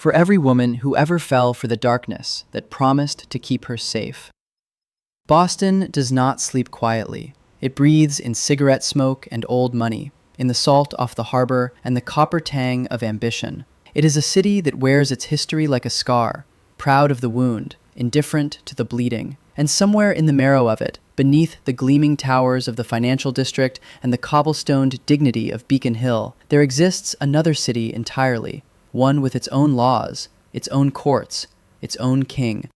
for every woman who ever fell for the darkness that promised to keep her safe. Boston does not sleep quietly. It breathes in cigarette smoke and old money, in the salt off the harbor and the copper tang of ambition. It is a city that wears its history like a scar, proud of the wound, indifferent to the bleeding. And somewhere in the marrow of it, beneath the gleaming towers of the financial district and the cobblestoned dignity of Beacon Hill, there exists another city entirely, one with its own laws, its own courts, its own king.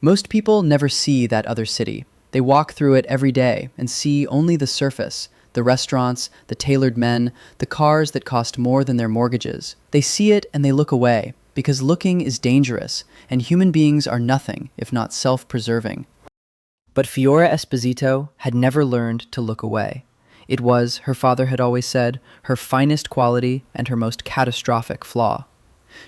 Most people never see that other city. They walk through it every day and see only the surface, the restaurants, the tailored men, the cars that cost more than their mortgages. They see it and they look away, because looking is dangerous, and human beings are nothing if not self-preserving. But Fiora Esposito had never learned to look away. It was, her father had always said, her finest quality and her most catastrophic flaw.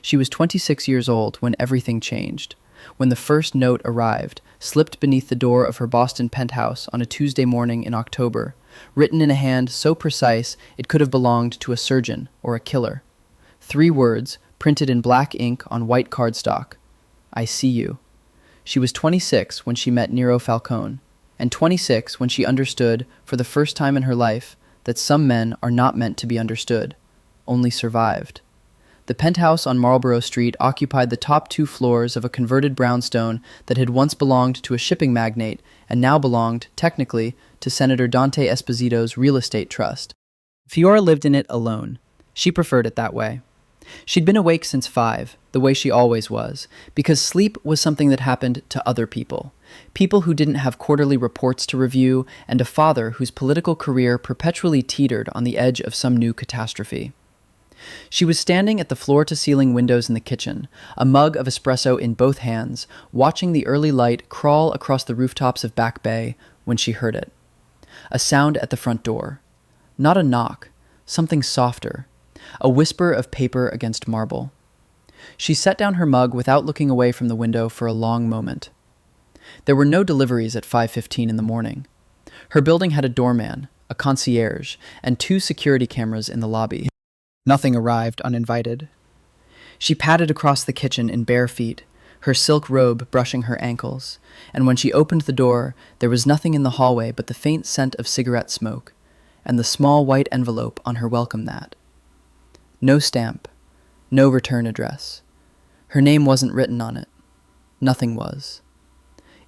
She was 26 years old when everything changed. When the first note arrived, slipped beneath the door of her Boston penthouse on a Tuesday morning in October, written in a hand so precise it could have belonged to a surgeon or a killer. 3 words, printed in black ink on white cardstock. I see you. She was 26 when she met Nero Falcone, and 26 when she understood, for the first time in her life, that some men are not meant to be understood, only survived. The penthouse on Marlborough Street occupied the top 2 floors of a converted brownstone that had once belonged to a shipping magnate and now belonged, technically, to Senator Dante Esposito's real estate trust. Fiora lived in it alone. She preferred it that way. She'd been awake since 5, the way she always was, because sleep was something that happened to other people. People who didn't have quarterly reports to review, and a father whose political career perpetually teetered on the edge of some new catastrophe. She was standing at the floor-to-ceiling windows in the kitchen, a mug of espresso in both hands, watching the early light crawl across the rooftops of Back Bay, when she heard it. A sound at the front door. Not a knock, something softer. A whisper of paper against marble. She set down her mug without looking away from the window for a long moment. There were no deliveries at 5:15 in the morning. Her building had a doorman, a concierge, and 2 security cameras in the lobby. Nothing arrived uninvited. She padded across the kitchen in bare feet, her silk robe brushing her ankles, and when she opened the door, there was nothing in the hallway but the faint scent of cigarette smoke, and the small white envelope on her welcome mat. No stamp, no return address. Her name wasn't written on it. Nothing was.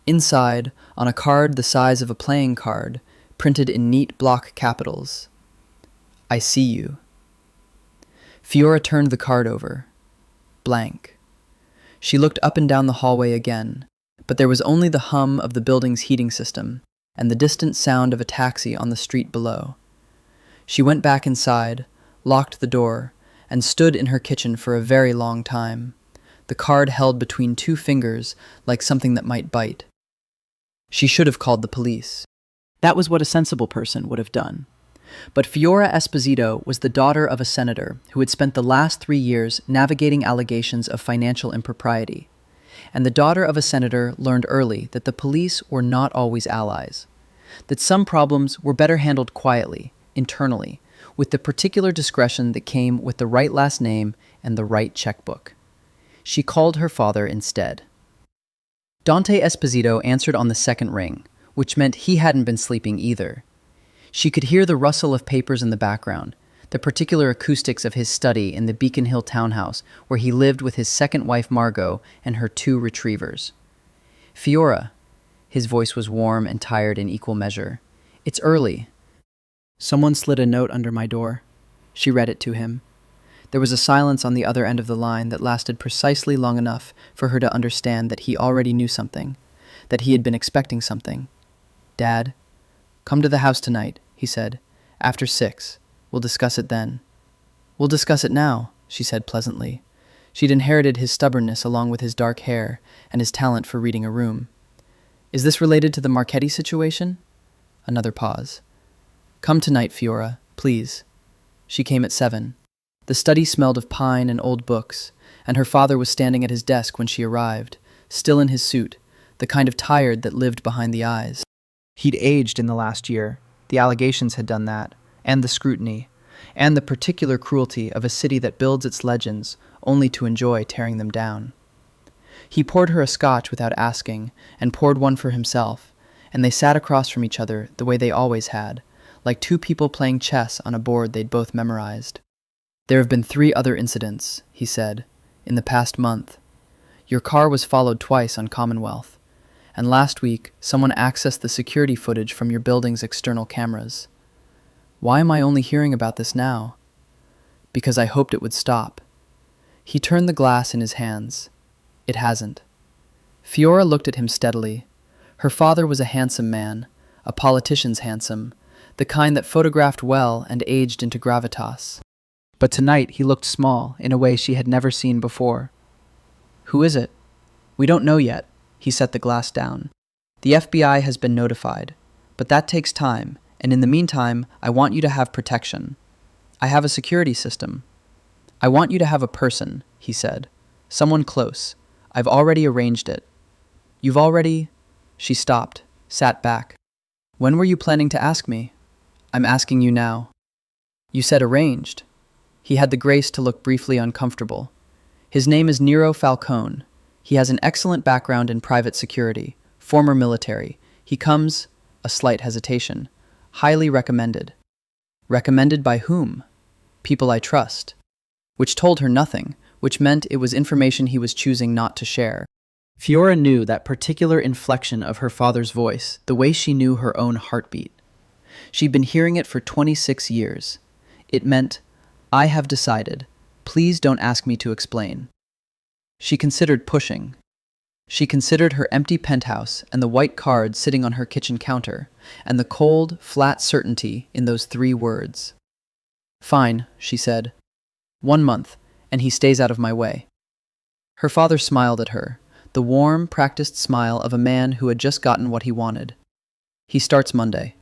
Inside, on a card the size of a playing card, printed in neat block capitals, I see you. Fiora turned the card over. Blank. She looked up and down the hallway again, but there was only the hum of the building's heating system and the distant sound of a taxi on the street below. She went back inside, locked the door, and stood in her kitchen for a very long time, the card held between 2 fingers like something that might bite. She should have called the police. That was what a sensible person would have done. But Fiora Esposito was the daughter of a senator who had spent the last 3 years navigating allegations of financial impropriety. And the daughter of a senator learned early that the police were not always allies, that some problems were better handled quietly, internally, with the particular discretion that came with the right last name and the right checkbook. She called her father instead. Dante Esposito answered on the second ring, which meant he hadn't been sleeping either. She could hear the rustle of papers in the background, the particular acoustics of his study in the Beacon Hill townhouse where he lived with his second wife Margot and her 2 retrievers. Fiora, his voice was warm and tired in equal measure. It's early. Someone slid a note under my door. She read it to him. There was a silence on the other end of the line that lasted precisely long enough for her to understand that he already knew something, that he had been expecting something. Dad, come to the house tonight, he said. After 6. We'll discuss it then. We'll discuss it now, she said pleasantly. She'd inherited his stubbornness along with his dark hair and his talent for reading a room. Is this related to the Marchetti situation? Another pause. Come tonight, Fiora, please. She came at 7. The study smelled of pine and old books, and her father was standing at his desk when she arrived, still in his suit, the kind of tired that lived behind the eyes. He'd aged in the last year. The allegations had done that, and the scrutiny, and the particular cruelty of a city that builds its legends only to enjoy tearing them down. He poured her a scotch without asking, and poured one for himself, and they sat across from each other the way they always had, like two people playing chess on a board they'd both memorized. "There have been 3 other incidents," he said, "in the past month. Your car was followed twice on Commonwealth, and last week someone accessed the security footage from your building's external cameras. Why am I only hearing about this now? Because I hoped it would stop." He turned the glass in his hands. It hasn't. Fiora looked at him steadily. Her father was a handsome man, a politician's handsome, the kind that photographed well and aged into gravitas. But tonight he looked small in a way she had never seen before. "Who is it?" "We don't know yet." He set the glass down. "The FBI has been notified, but that takes time, and in the meantime, I want you to have protection. I have a security system. I want you to have a person," he said. "Someone close. I've already arranged it." "You've already—" She stopped, sat back. "When were you planning to ask me?" "I'm asking you now." "You said arranged." He had the grace to look briefly uncomfortable. "His name is Nero Falcone. He has an excellent background in private security, former military. He comes," a slight hesitation, "highly recommended." "Recommended by whom?" "People I trust." Which told her nothing, which meant it was information he was choosing not to share. Fiora knew that particular inflection of her father's voice, the way she knew her own heartbeat. She'd been hearing it for 26 years. It meant, "I have decided. Please don't ask me to explain." She considered pushing. She considered her empty penthouse and the white card sitting on her kitchen counter, and the cold, flat certainty in those 3 words. "Fine," she said. 1 month, and he stays out of my way." Her father smiled at her, the warm, practiced smile of a man who had just gotten what he wanted. "He starts Monday."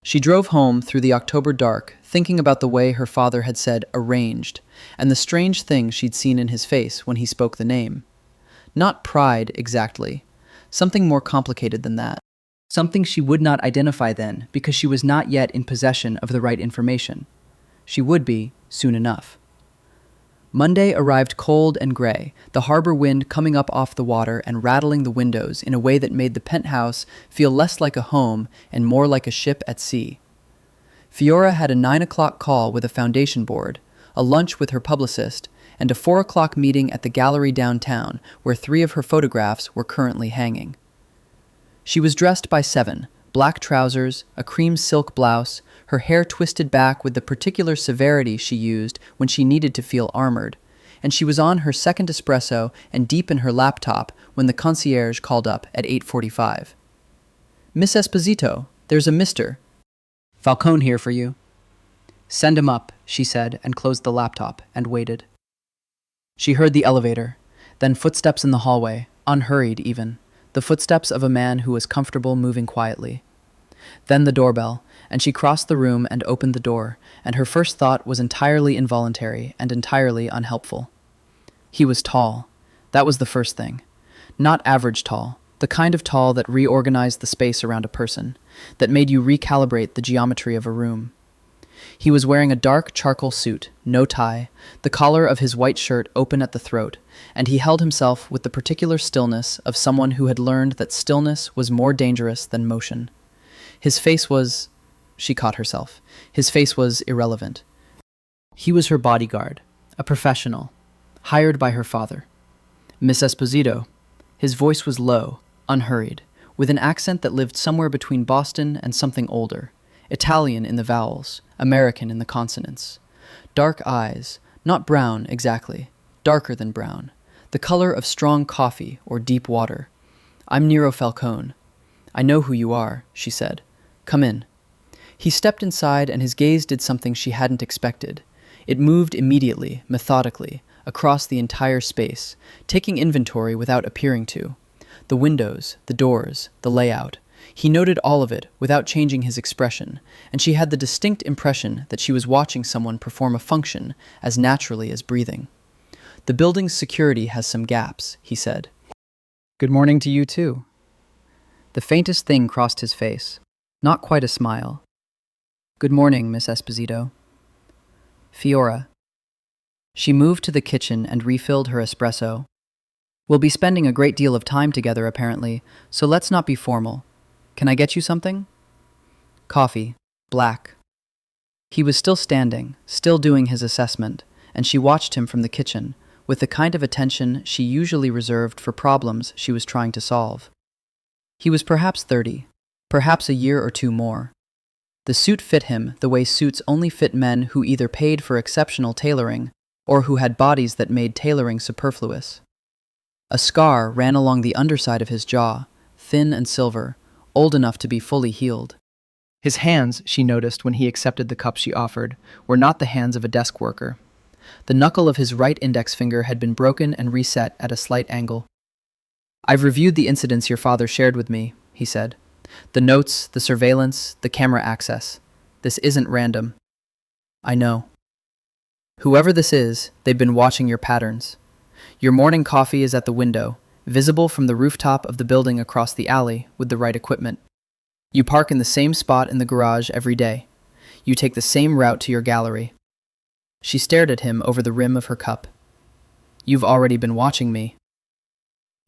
She drove home through the October dark, thinking about the way her father had said arranged, and the strange thing she'd seen in his face when he spoke the name. Not pride, exactly. Something more complicated than that. Something she would not identify then, because she was not yet in possession of the right information. She would be, soon enough. Monday arrived cold and gray, the harbor wind coming up off the water and rattling the windows in a way that made the penthouse feel less like a home and more like a ship at sea. Fiora had a 9 o'clock call with a foundation board, a lunch with her publicist, and a 4 o'clock meeting at the gallery downtown where 3 of her photographs were currently hanging. She was dressed by 7, black trousers, a cream silk blouse, her hair twisted back with the particular severity she used when she needed to feel armored, and she was on her second espresso and deep in her laptop when the concierge called up at 8:45. "Miss Esposito, there's a Mr. Falcone here for you." "Send him up," she said, and closed the laptop and waited. She heard the elevator, then footsteps in the hallway, unhurried even, the footsteps of a man who was comfortable moving quietly. Then the doorbell, and she crossed the room and opened the door, and her first thought was entirely involuntary and entirely unhelpful. He was tall. That was the first thing. Not average tall, the kind of tall that reorganized the space around a person, that made you recalibrate the geometry of a room. He was wearing a dark charcoal suit, no tie, the collar of his white shirt open at the throat, and he held himself with the particular stillness of someone who had learned that stillness was more dangerous than motion. His face was... She caught herself. His face was irrelevant. He was her bodyguard, a professional, hired by her father. "Miss Esposito." His voice was low, unhurried, with an accent that lived somewhere between Boston and something older, Italian in the vowels, American in the consonants. Dark eyes, not brown exactly, darker than brown, the color of strong coffee or deep water. "I'm Nero Falcone." "I know who you are," she said. "Come in." He stepped inside and his gaze did something she hadn't expected. It moved immediately, methodically, across the entire space, taking inventory without appearing to. The windows, the doors, the layout. He noted all of it without changing his expression, and she had the distinct impression that she was watching someone perform a function as naturally as breathing. "The building's security has some gaps," he said. "Good morning to you too." The faintest thing crossed his face. Not quite a smile. "Good morning, Miss Esposito." Fiora. She moved to the kitchen and refilled her espresso. We'll be spending a great deal of time together, apparently, so let's not be formal. Can I get you something? Coffee. Black. He was still standing, still doing his assessment, and she watched him from the kitchen, with the kind of attention she usually reserved for problems she was trying to solve. He was perhaps 30, perhaps a year or two more. The suit fit him the way suits only fit men who either paid for exceptional tailoring or who had bodies that made tailoring superfluous. A scar ran along the underside of his jaw, thin and silver, old enough to be fully healed. His hands, she noticed when he accepted the cup she offered, were not the hands of a desk worker. The knuckle of his right index finger had been broken and reset at a slight angle. "I've reviewed the incidents your father shared with me," he said. "The notes, the surveillance, the camera access. This isn't random." "I know. Whoever this is, they've been watching your patterns. Your morning coffee is at the window, visible from the rooftop of the building across the alley with the right equipment. You park in the same spot in the garage every day. You take the same route to your gallery." She stared at him over the rim of her cup. "You've already been watching me."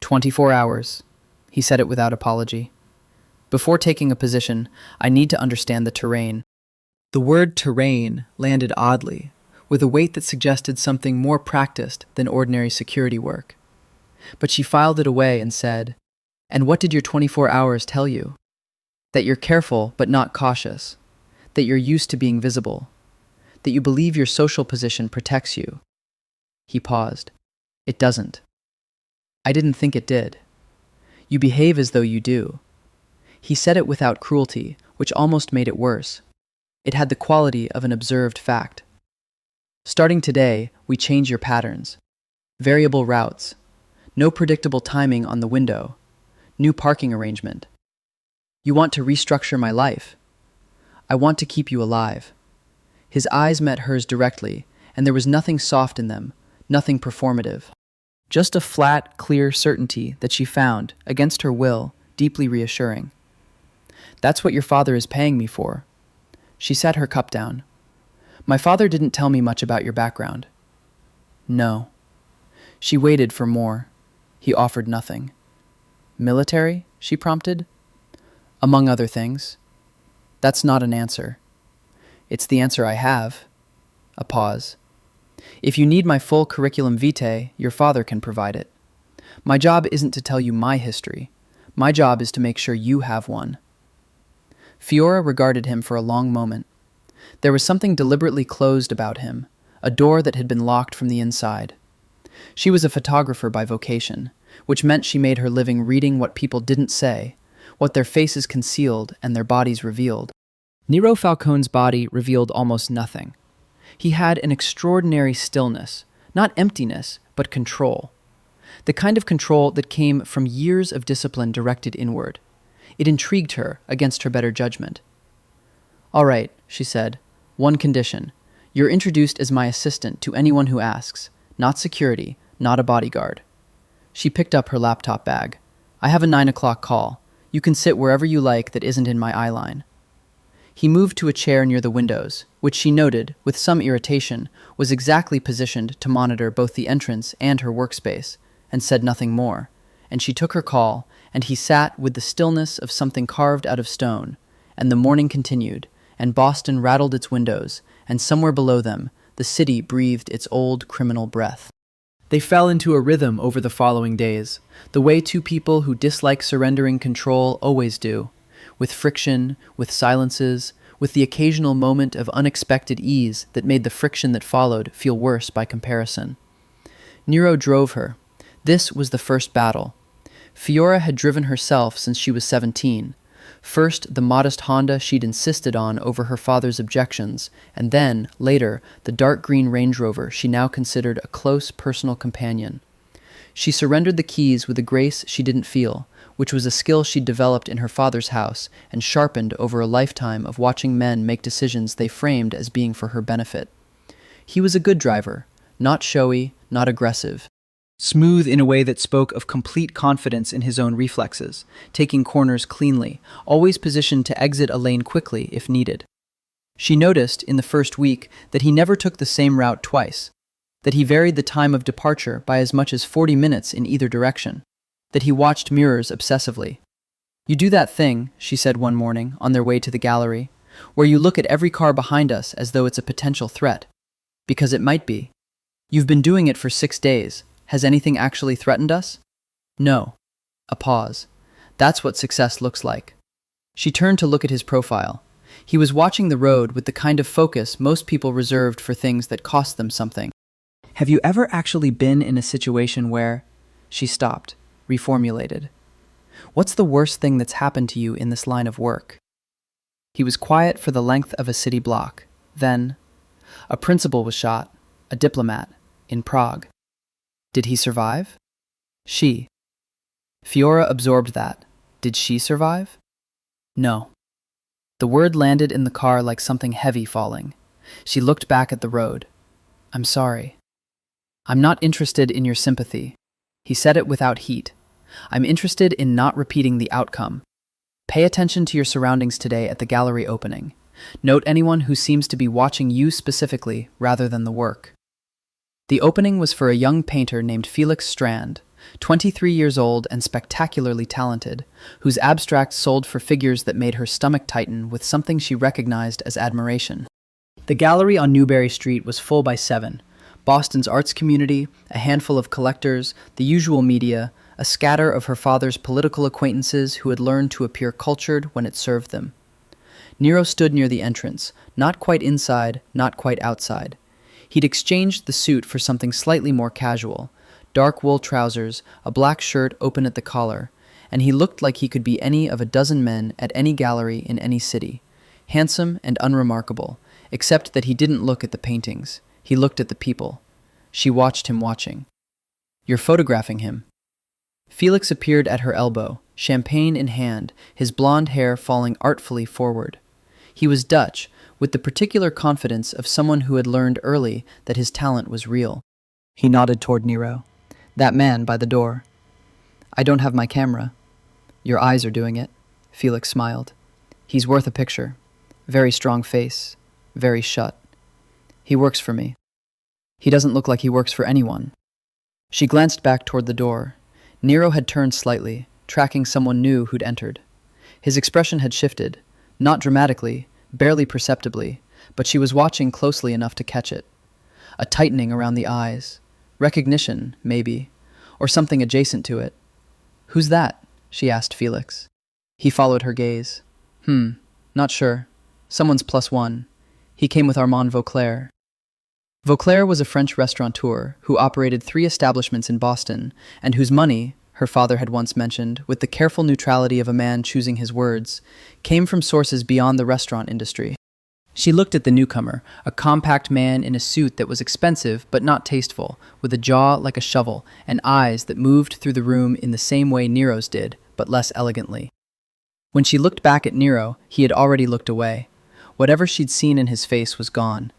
24 hours. He said it without apology. "Before taking a position, I need to understand the terrain." The word terrain landed oddly, with a weight that suggested something more practiced than ordinary security work. But she filed it away and said, "And what did your 24 hours tell you? That you're careful but not cautious. That you're used to being visible. That you believe your social position protects you." He paused. "It doesn't." "I didn't think it did. You behave as though you do." He said it without cruelty, which almost made it worse. It had the quality of an observed fact. "Starting today, we change your patterns. Variable routes. No predictable timing on the window. New parking arrangement. You want to restructure my life. I want to keep you alive." His eyes met hers directly, and there was nothing soft in them, nothing performative. Just a flat, clear certainty that she found, against her will, deeply reassuring. "That's what your father is paying me for." She set her cup down. "My father didn't tell me much about your background." "No." She waited for more. He offered nothing. "Military?" she prompted. "Among other things." "That's not an answer." "It's the answer I have." A pause. "If you need my full curriculum vitae, your father can provide it. My job isn't to tell you my history. My job is to make sure you have one." Fiora regarded him for a long moment. There was something deliberately closed about him, a door that had been locked from the inside. She was a photographer by vocation, which meant she made her living reading what people didn't say, what their faces concealed and their bodies revealed. Nero Falcone's body revealed almost nothing. He had an extraordinary stillness, not emptiness, but control. The kind of control that came from years of discipline directed inward. It intrigued her against her better judgment. "All right," she said. "One condition. You're introduced as my assistant to anyone who asks. Not security, not a bodyguard." She picked up her laptop bag. "I have a 9 o'clock call. You can sit wherever you like that isn't in my eye line." He moved to a chair near the windows, which she noted, with some irritation, was exactly positioned to monitor both the entrance and her workspace, and said nothing more. And she took her call, and he sat with the stillness of something carved out of stone, and the morning continued, and Boston rattled its windows, and somewhere below them, the city breathed its old criminal breath. They fell into a rhythm over the following days, the way two people who dislike surrendering control always do, with friction, with silences, with the occasional moment of unexpected ease that made the friction that followed feel worse by comparison. Nero drove her. This was the first battle. Fiora had driven herself since she was 17. First, the modest Honda she'd insisted on over her father's objections, and then, later, the dark green Range Rover she now considered a close personal companion. She surrendered the keys with a grace she didn't feel, which was a skill she'd developed in her father's house and sharpened over a lifetime of watching men make decisions they framed as being for her benefit. He was a good driver, not showy, not aggressive. Smooth in a way that spoke of complete confidence in his own reflexes, taking corners cleanly, always positioned to exit a lane quickly if needed. She noticed, in the first week, that he never took the same route twice, that he varied the time of departure by as much as 40 minutes in either direction, that he watched mirrors obsessively. "You do that thing," she said one morning, on their way to the gallery, "where you look at every car behind us as though it's a potential threat. Because it might be. You've been doing it for 6 days. Has anything actually threatened us?" "No." A pause. "That's what success looks like." She turned to look at his profile. He was watching the road with the kind of focus most people reserved for things that cost them something. "Have you ever actually been in a situation where—" She stopped, reformulated. "What's the worst thing that's happened to you in this line of work?" He was quiet for the length of a city block. Then, "A principal was shot, a diplomat, in Prague." "Did he survive?" "She." Fiora absorbed that. Did she survive? No. The word landed in the car like something heavy falling. She looked back at the road. "I'm sorry." "I'm not interested in your sympathy." He said it without heat. "I'm interested in not repeating the outcome. Pay attention to your surroundings today at the gallery opening. Note anyone who seems to be watching you specifically rather than the work." The opening was for a young painter named Felix Strand, 23 years old and spectacularly talented, whose abstracts sold for figures that made her stomach tighten with something she recognized as admiration. The gallery on Newbury Street was full by 7. Boston's arts community, a handful of collectors, the usual media, a scatter of her father's political acquaintances who had learned to appear cultured when it served them. Nero stood near the entrance, not quite inside, not quite outside. He'd exchanged the suit for something slightly more casual, dark wool trousers, a black shirt open at the collar, and he looked like he could be any of a dozen men at any gallery in any city, handsome and unremarkable, except that he didn't look at the paintings. He looked at the people. She watched him watching. "You're photographing him." Felix appeared at her elbow, champagne in hand, his blonde hair falling artfully forward. He was Dutch, with the particular confidence of someone who had learned early that his talent was real. He nodded toward Nero. "That man by the door." "I don't have my camera." "Your eyes are doing it." Felix smiled. "He's worth a picture. Very strong face. Very shut. He works for me." "He doesn't look like he works for anyone." She glanced back toward the door. Nero had turned slightly, tracking someone new who'd entered. His expression had shifted, not dramatically, barely perceptibly, but she was watching closely enough to catch it. A tightening around the eyes. Recognition, maybe, or something adjacent to it. "Who's that?" she asked Felix. He followed her gaze. Not sure. Someone's +1. He came with Armand Vauclair." Vauclair was a French restaurateur who operated 3 establishments in Boston, and whose money, her father had once mentioned, with the careful neutrality of a man choosing his words, came from sources beyond the restaurant industry. She looked at the newcomer, a compact man in a suit that was expensive but not tasteful, with a jaw like a shovel and eyes that moved through the room in the same way Nero's did, but less elegantly. When she looked back at Nero, he had already looked away. Whatever she'd seen in his face was gone.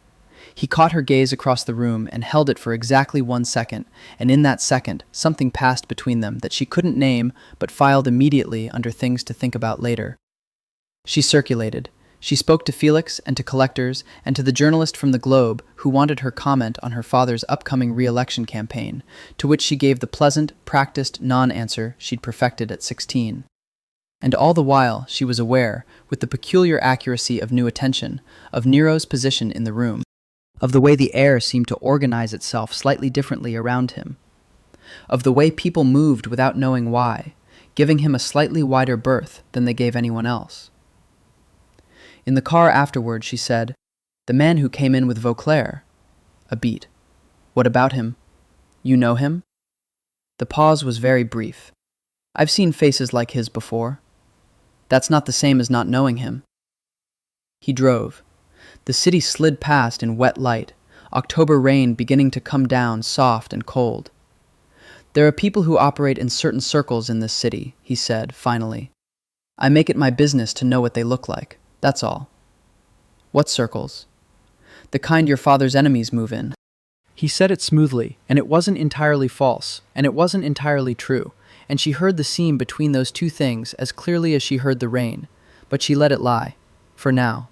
He caught her gaze across the room and held it for exactly 1 second, and in that second, something passed between them that she couldn't name but filed immediately under things to think about later. She circulated. She spoke to Felix and to collectors and to the journalist from the Globe who wanted her comment on her father's upcoming re-election campaign, to which she gave the pleasant, practiced non-answer she'd perfected at 16. And all the while she was aware, with the peculiar accuracy of new attention, of Nero's position in the room, of the way the air seemed to organize itself slightly differently around him, of the way people moved without knowing why, giving him a slightly wider berth than they gave anyone else. In the car afterward, she said, "The man who came in with Vauclair." A beat. "What about him? You know him?" The pause was very brief. "I've seen faces like his before." "That's not the same as not knowing him." He drove. The city slid past in wet light, October rain beginning to come down soft and cold. "There are people who operate in certain circles in this city," he said, finally. "I make it my business to know what they look like. That's all." "What circles?" "The kind your father's enemies move in." He said it smoothly, and it wasn't entirely false, and it wasn't entirely true, and she heard the seam between those two things as clearly as she heard the rain, but she let it lie, for now.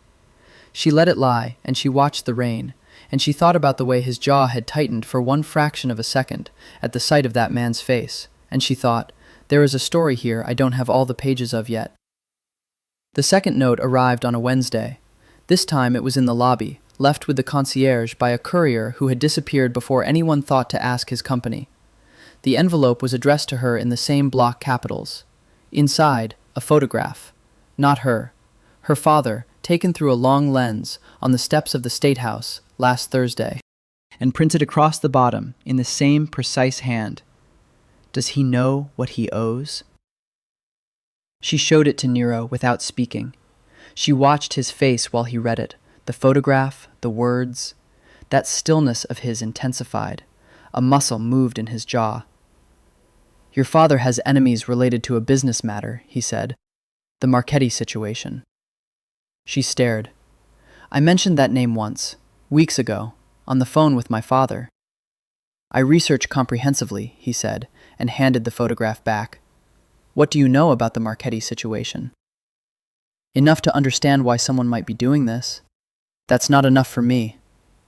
She let it lie, and she watched the rain, and she thought about the way his jaw had tightened for one fraction of a second at the sight of that man's face, and she thought, there is a story here I don't have all the pages of yet. The second note arrived on a Wednesday. This time it was in the lobby, left with the concierge by a courier who had disappeared before anyone thought to ask his company. The envelope was addressed to her in the same block capitals. Inside, a photograph. Not her. Her father, taken through a long lens on the steps of the State House last Thursday, and printed across the bottom in the same precise hand. Does he know what he owes? She showed it to Nero without speaking. She watched his face while he read it, the photograph, the words. That stillness of his intensified. A muscle moved in his jaw. Your father has enemies related to a business matter, he said. The Marchetti situation. She stared. I mentioned that name once, weeks ago, on the phone with my father. I researched comprehensively, he said, and handed the photograph back. What do you know about the Marchetti situation? Enough to understand why someone might be doing this. That's not enough for me.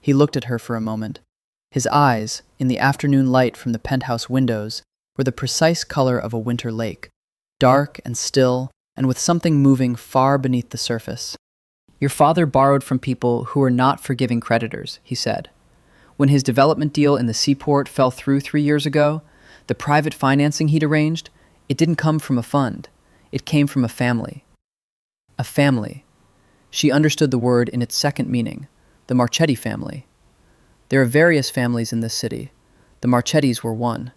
He looked at her for a moment. His eyes, in the afternoon light from the penthouse windows, were the precise color of a winter lake, dark and still, and with something moving far beneath the surface. Your father borrowed from people who were not forgiving creditors, he said. When his development deal in the seaport fell through 3 years ago, the private financing he'd arranged, it didn't come from a fund. It came from a family. A family. She understood the word in its second meaning, the Marchetti family. There are various families in this city. The Marchettis were one.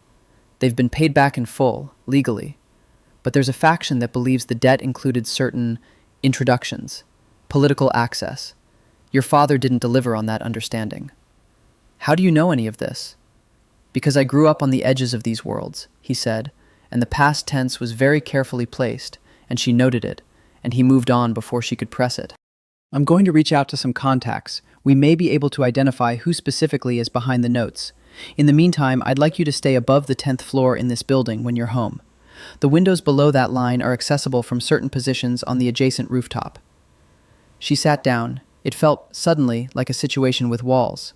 They've been paid back in full, legally. But there's a faction that believes the debt included certain introductions, political access. Your father didn't deliver on that understanding. How do you know any of this? Because I grew up on the edges of these worlds, he said, and the past tense was very carefully placed, and she noted it, and he moved on before she could press it. I'm going to reach out to some contacts. We may be able to identify who specifically is behind the notes. In the meantime, I'd like you to stay above the 10th floor in this building when you're home. The windows below that line are accessible from certain positions on the adjacent rooftop. She sat down. It felt, suddenly, like a situation with walls.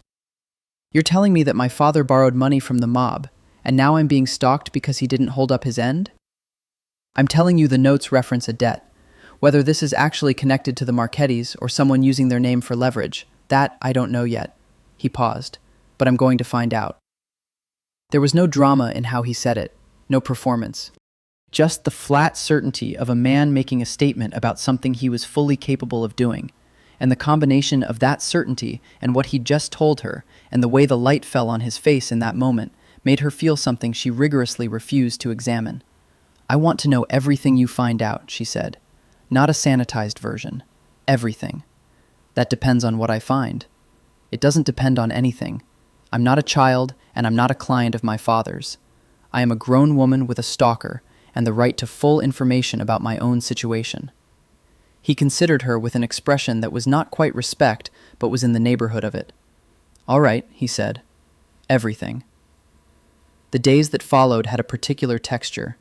You're telling me that my father borrowed money from the mob, and now I'm being stalked because he didn't hold up his end? I'm telling you the notes reference a debt. Whether this is actually connected to the Marchettis or someone using their name for leverage, that I don't know yet. He paused, but I'm going to find out. There was no drama in how he said it, no performance. Just the flat certainty of a man making a statement about something he was fully capable of doing, and the combination of that certainty and what he'd just told her, and the way the light fell on his face in that moment, made her feel something she rigorously refused to examine. I want to know everything you find out, she said. Not a sanitized version. Everything. That depends on what I find. It doesn't depend on anything. I'm not a child, and I'm not a client of my father's. I am a grown woman with a stalker, and the right to full information about my own situation. He considered her with an expression that was not quite respect, but was in the neighborhood of it. All right, he said. Everything. The days that followed had a particular texture,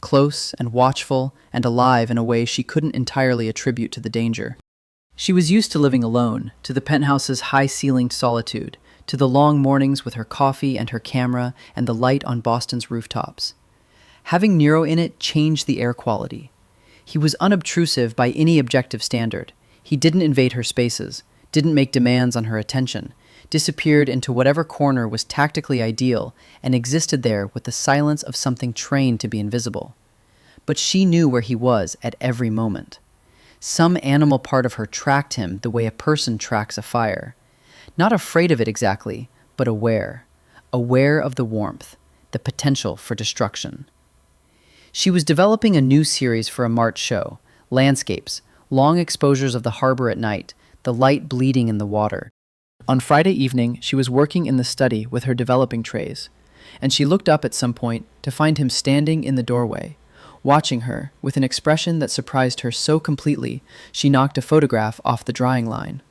close and watchful and alive in a way she couldn't entirely attribute to the danger. She was used to living alone, to the penthouse's high-ceilinged solitude, to the long mornings with her coffee and her camera and the light on Boston's rooftops. Having Nero in it changed the air quality. He was unobtrusive by any objective standard. He didn't invade her spaces, didn't make demands on her attention, disappeared into whatever corner was tactically ideal, and existed there with the silence of something trained to be invisible. But she knew where he was at every moment. Some animal part of her tracked him the way a person tracks a fire. Not afraid of it exactly, but aware. Aware of the warmth, the potential for destruction. She was developing a new series for a March show, landscapes, long exposures of the harbor at night, the light bleeding in the water. On Friday evening, she was working in the study with her developing trays, and she looked up at some point to find him standing in the doorway, watching her with an expression that surprised her so completely she knocked a photograph off the drying line.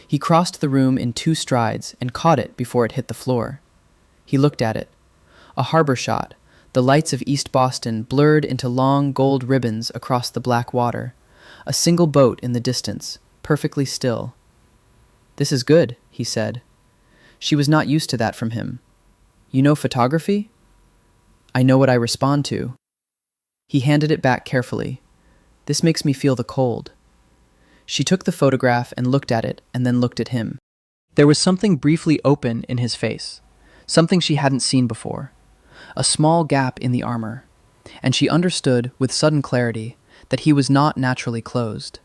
He crossed the room in 2 strides and caught it before it hit the floor. He looked at it. A harbor shot, the lights of East Boston blurred into long gold ribbons across the black water. A single boat in the distance, perfectly still. "This is good," he said. She was not used to that from him. "You know photography?" "I know what I respond to." He handed it back carefully. "This makes me feel the cold." She took the photograph and looked at it, and then looked at him. There was something briefly open in his face, something she hadn't seen before, a small gap in the armor, and she understood with sudden clarity that he was not naturally closed,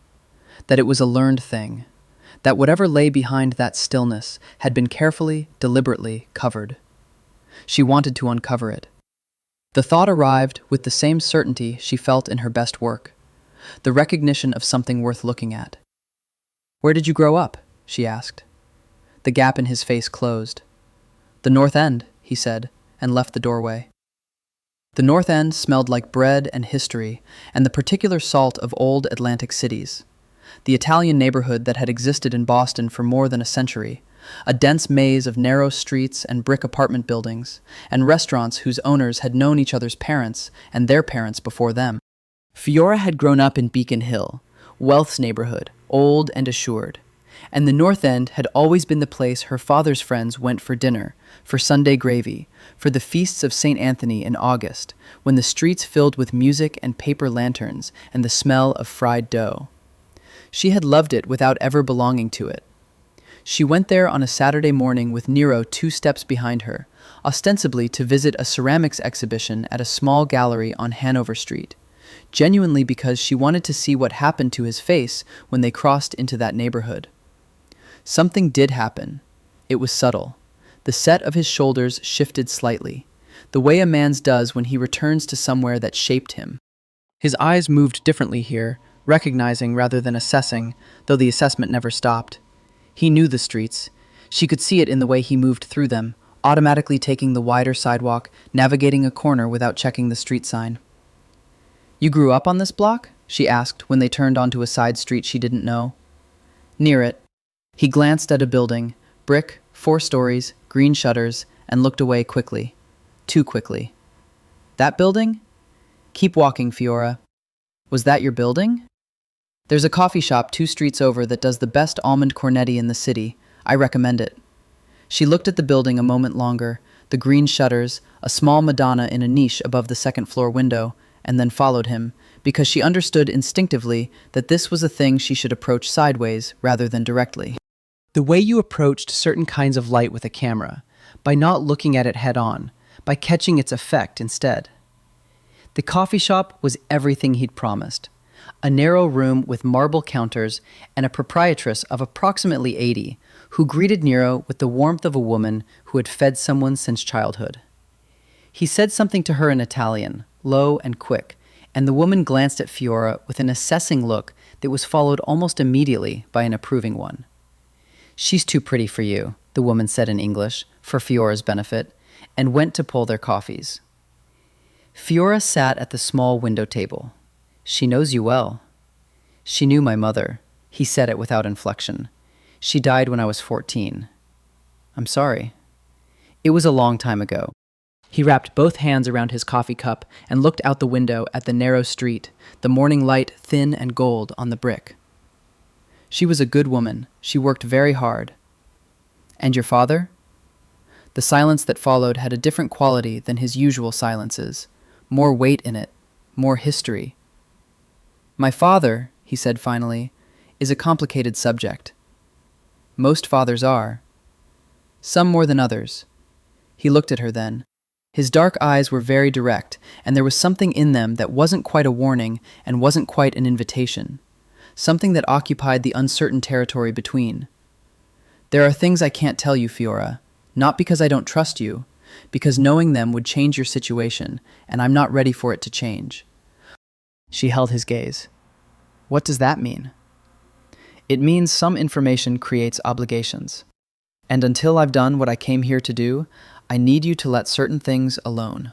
that it was a learned thing, that whatever lay behind that stillness had been carefully, deliberately covered. She wanted to uncover it. The thought arrived with the same certainty she felt in her best work, the recognition of something worth looking at. "Where did you grow up?" she asked. The gap in his face closed. "The North End," he said, and left the doorway. The North End smelled like bread and history and the particular salt of old Atlantic cities, the Italian neighborhood that had existed in Boston for more than a century, a dense maze of narrow streets and brick apartment buildings, and restaurants whose owners had known each other's parents and their parents before them. Fiora had grown up in Beacon Hill, wealth's neighborhood, old and assured, and the North End had always been the place her father's friends went for dinner, for Sunday gravy, for the feasts of St. Anthony in August, when the streets filled with music and paper lanterns and the smell of fried dough. She had loved it without ever belonging to it. She went there on a Saturday morning with Nero 2 steps behind her, ostensibly to visit a ceramics exhibition at a small gallery on Hanover Street, genuinely because she wanted to see what happened to his face when they crossed into that neighborhood. Something did happen. It was subtle. The set of his shoulders shifted slightly, the way a man's does when he returns to somewhere that shaped him. His eyes moved differently here, recognizing rather than assessing, though the assessment never stopped. He knew the streets. She could see it in the way he moved through them, automatically taking the wider sidewalk, navigating a corner without checking the street sign. "You grew up on this block?" she asked when they turned onto a side street she didn't know. "Near it." He glanced at a building, brick, 4 stories, green shutters, and looked away quickly. Too quickly. "That building?" "Keep walking, Fiora." "Was that your building?" "There's a coffee shop 2 streets over that does the best almond cornetti in the city. I recommend it." She looked at the building a moment longer, the green shutters, a small Madonna in a niche above the second-floor window, and then followed him, because she understood instinctively that this was a thing she should approach sideways rather than directly. The way you approached certain kinds of light with a camera, by not looking at it head-on, by catching its effect instead. The coffee shop was everything he'd promised. A narrow room with marble counters and a proprietress of approximately 80 who greeted Nero with the warmth of a woman who had fed someone since childhood. He said something to her in Italian, low and quick, and the woman glanced at Fiora with an assessing look that was followed almost immediately by an approving one. "She's too pretty for you," the woman said in English, for Fiora's benefit, and went to pull their coffees. Fiora sat at the small window table. "She knows you well." "She knew my mother." He said it without inflection. "She died when I was 14. "I'm sorry." "It was a long time ago." He wrapped both hands around his coffee cup and looked out the window at the narrow street, the morning light thin and gold on the brick. "She was a good woman. She worked very hard." "And your father?" The silence that followed had a different quality than his usual silences, more weight in it, more history. "My father," he said finally, "is a complicated subject. Most fathers are. Some more than others." He looked at her then. His dark eyes were very direct, and there was something in them that wasn't quite a warning and wasn't quite an invitation, something that occupied the uncertain territory between. "There are things I can't tell you, Fiora, not because I don't trust you, because knowing them would change your situation, and I'm not ready for it to change." She held his gaze. "What does that mean?" "It means some information creates obligations. And until I've done what I came here to do, I need you to let certain things alone."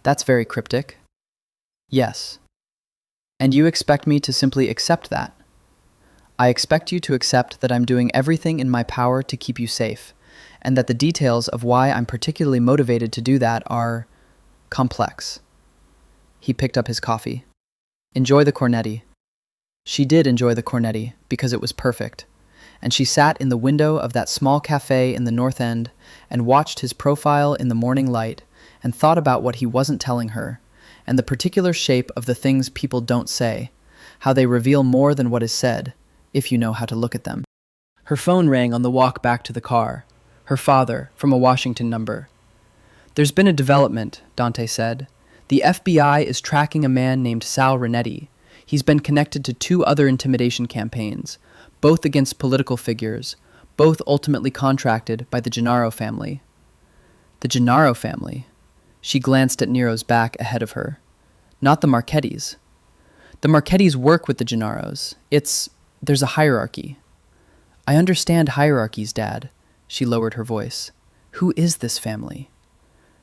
"That's very cryptic." "Yes. And you expect me to simply accept that?" "I expect you to accept that I'm doing everything in my power to keep you safe, and that the details of why I'm particularly motivated to do that are complex." He picked up his coffee. "Enjoy the cornetti." She did enjoy the cornetti because it was perfect, and she sat in the window of that small cafe in the North End and watched his profile in the morning light and thought about what he wasn't telling her, and the particular shape of the things people don't say, how they reveal more than what is said, if you know how to look at them. Her phone rang on the walk back to the car. Her father, from a Washington number. "There's been a development," Dante said. "The FBI is tracking a man named Sal Renetti. He's been connected to 2 other intimidation campaigns, both against political figures, both ultimately contracted by the Gennaro family." The Gennaro family? She glanced at Nero's back ahead of her. Not the Marchettis. The Marchettis work with the Gennaros. There's a hierarchy. "I understand hierarchies, Dad." She lowered her voice. "Who is this family?"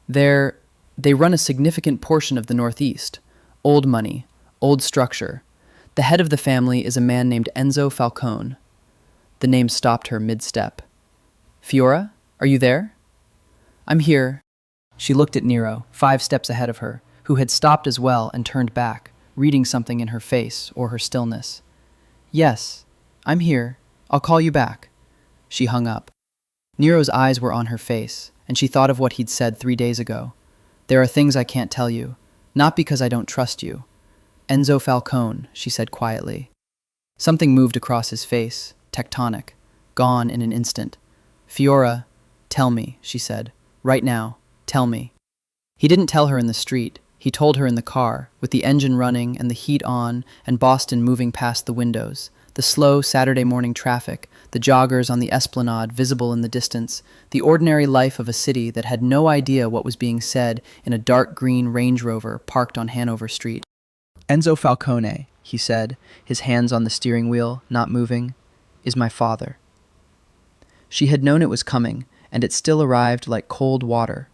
They run a significant portion of the Northeast. Old money, old structure. The head of the family is a man named Enzo Falcone. The name stopped her mid-step. "Fiora, are you there?" "I'm here." She looked at Nero, 5 steps ahead of her, who had stopped as well and turned back, reading something in her face or her stillness. "Yes, I'm here. I'll call you back." She hung up. Nero's eyes were on her face, and she thought of what he'd said 3 days ago. "There are things I can't tell you, not because I don't trust you." "Enzo Falcone," she said quietly. Something moved across his face, tectonic, gone in an instant. "Fiora, tell me," she said. "Right now, tell me." He didn't tell her in the street. He told her in the car, with the engine running and the heat on and Boston moving past the windows, the slow Saturday morning traffic, the joggers on the esplanade visible in the distance, the ordinary life of a city that had no idea what was being said in a dark green Range Rover parked on Hanover Street. "Enzo Falcone," he said, his hands on the steering wheel, not moving, "is my father." She had known it was coming, and it still arrived like cold water.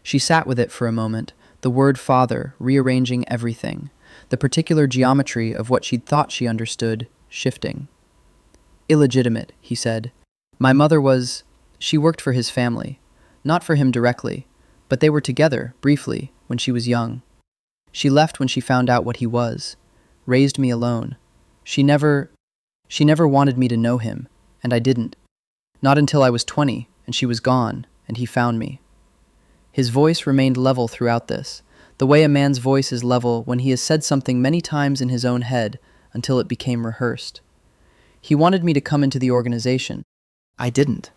She sat with it for a moment, the word father rearranging everything, the particular geometry of what she'd thought she understood shifting. "Illegitimate," he said. "My mother she worked for his family. Not for him directly, but they were together, briefly, when she was young. She left when she found out what he was, raised me alone. She never wanted me to know him, and I didn't. Not until I was 20, and she was gone, and he found me." His voice remained level throughout this, the way a man's voice is level when he has said something many times in his own head until it became rehearsed. "He wanted me to come into the organization. I didn't.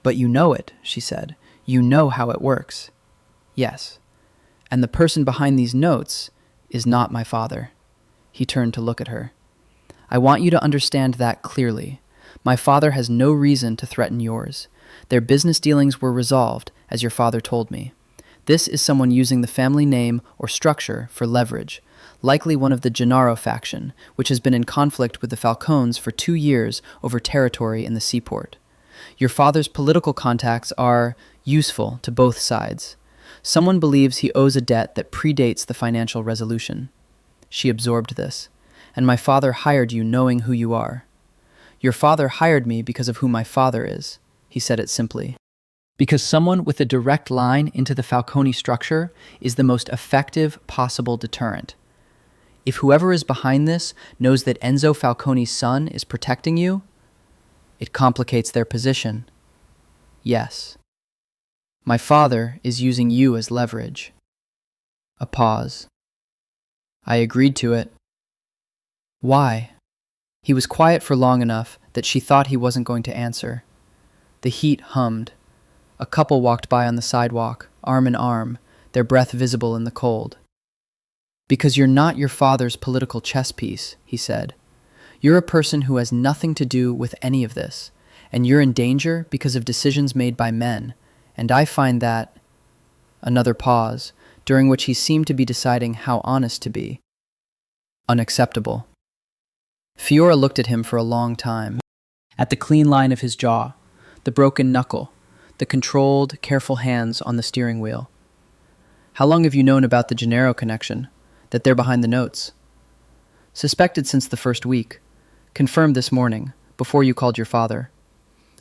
But you know it," she said. "You know how it works." "Yes. And the person behind these notes is not my father." He turned to look at her. "I want you to understand that clearly. My father has no reason to threaten yours. Their business dealings were resolved, as your father told me. This is someone using the family name or structure for leverage, likely one of the Gennaro faction, which has been in conflict with the Falcones for 2 years over territory in the seaport. Your father's political contacts are useful to both sides. Someone believes he owes a debt that predates the financial resolution." She absorbed this. "And my father hired you knowing who you are." "Your father hired me because of who my father is." He said it simply. "Because someone with a direct line into the Falcone structure is the most effective possible deterrent. If whoever is behind this knows that Enzo Falcone's son is protecting you, it complicates their position. Yes. My father is using you as leverage." A pause. "I agreed to it." "Why?" He was quiet for long enough that she thought he wasn't going to answer. The heat hummed. A couple walked by on the sidewalk, arm in arm, their breath visible in the cold. "Because you're not your father's political chess piece," he said. "You're a person who has nothing to do with any of this, and you're in danger because of decisions made by men, and I find that—" Another pause, during which he seemed to be deciding how honest to be. "Unacceptable." Fiora looked at him for a long time, at the clean line of his jaw, the broken knuckle, the controlled, careful hands on the steering wheel. "How long have you known about the Gennaro connection, that they're behind the notes?" "Suspected since the first week. Confirmed this morning, before you called your father.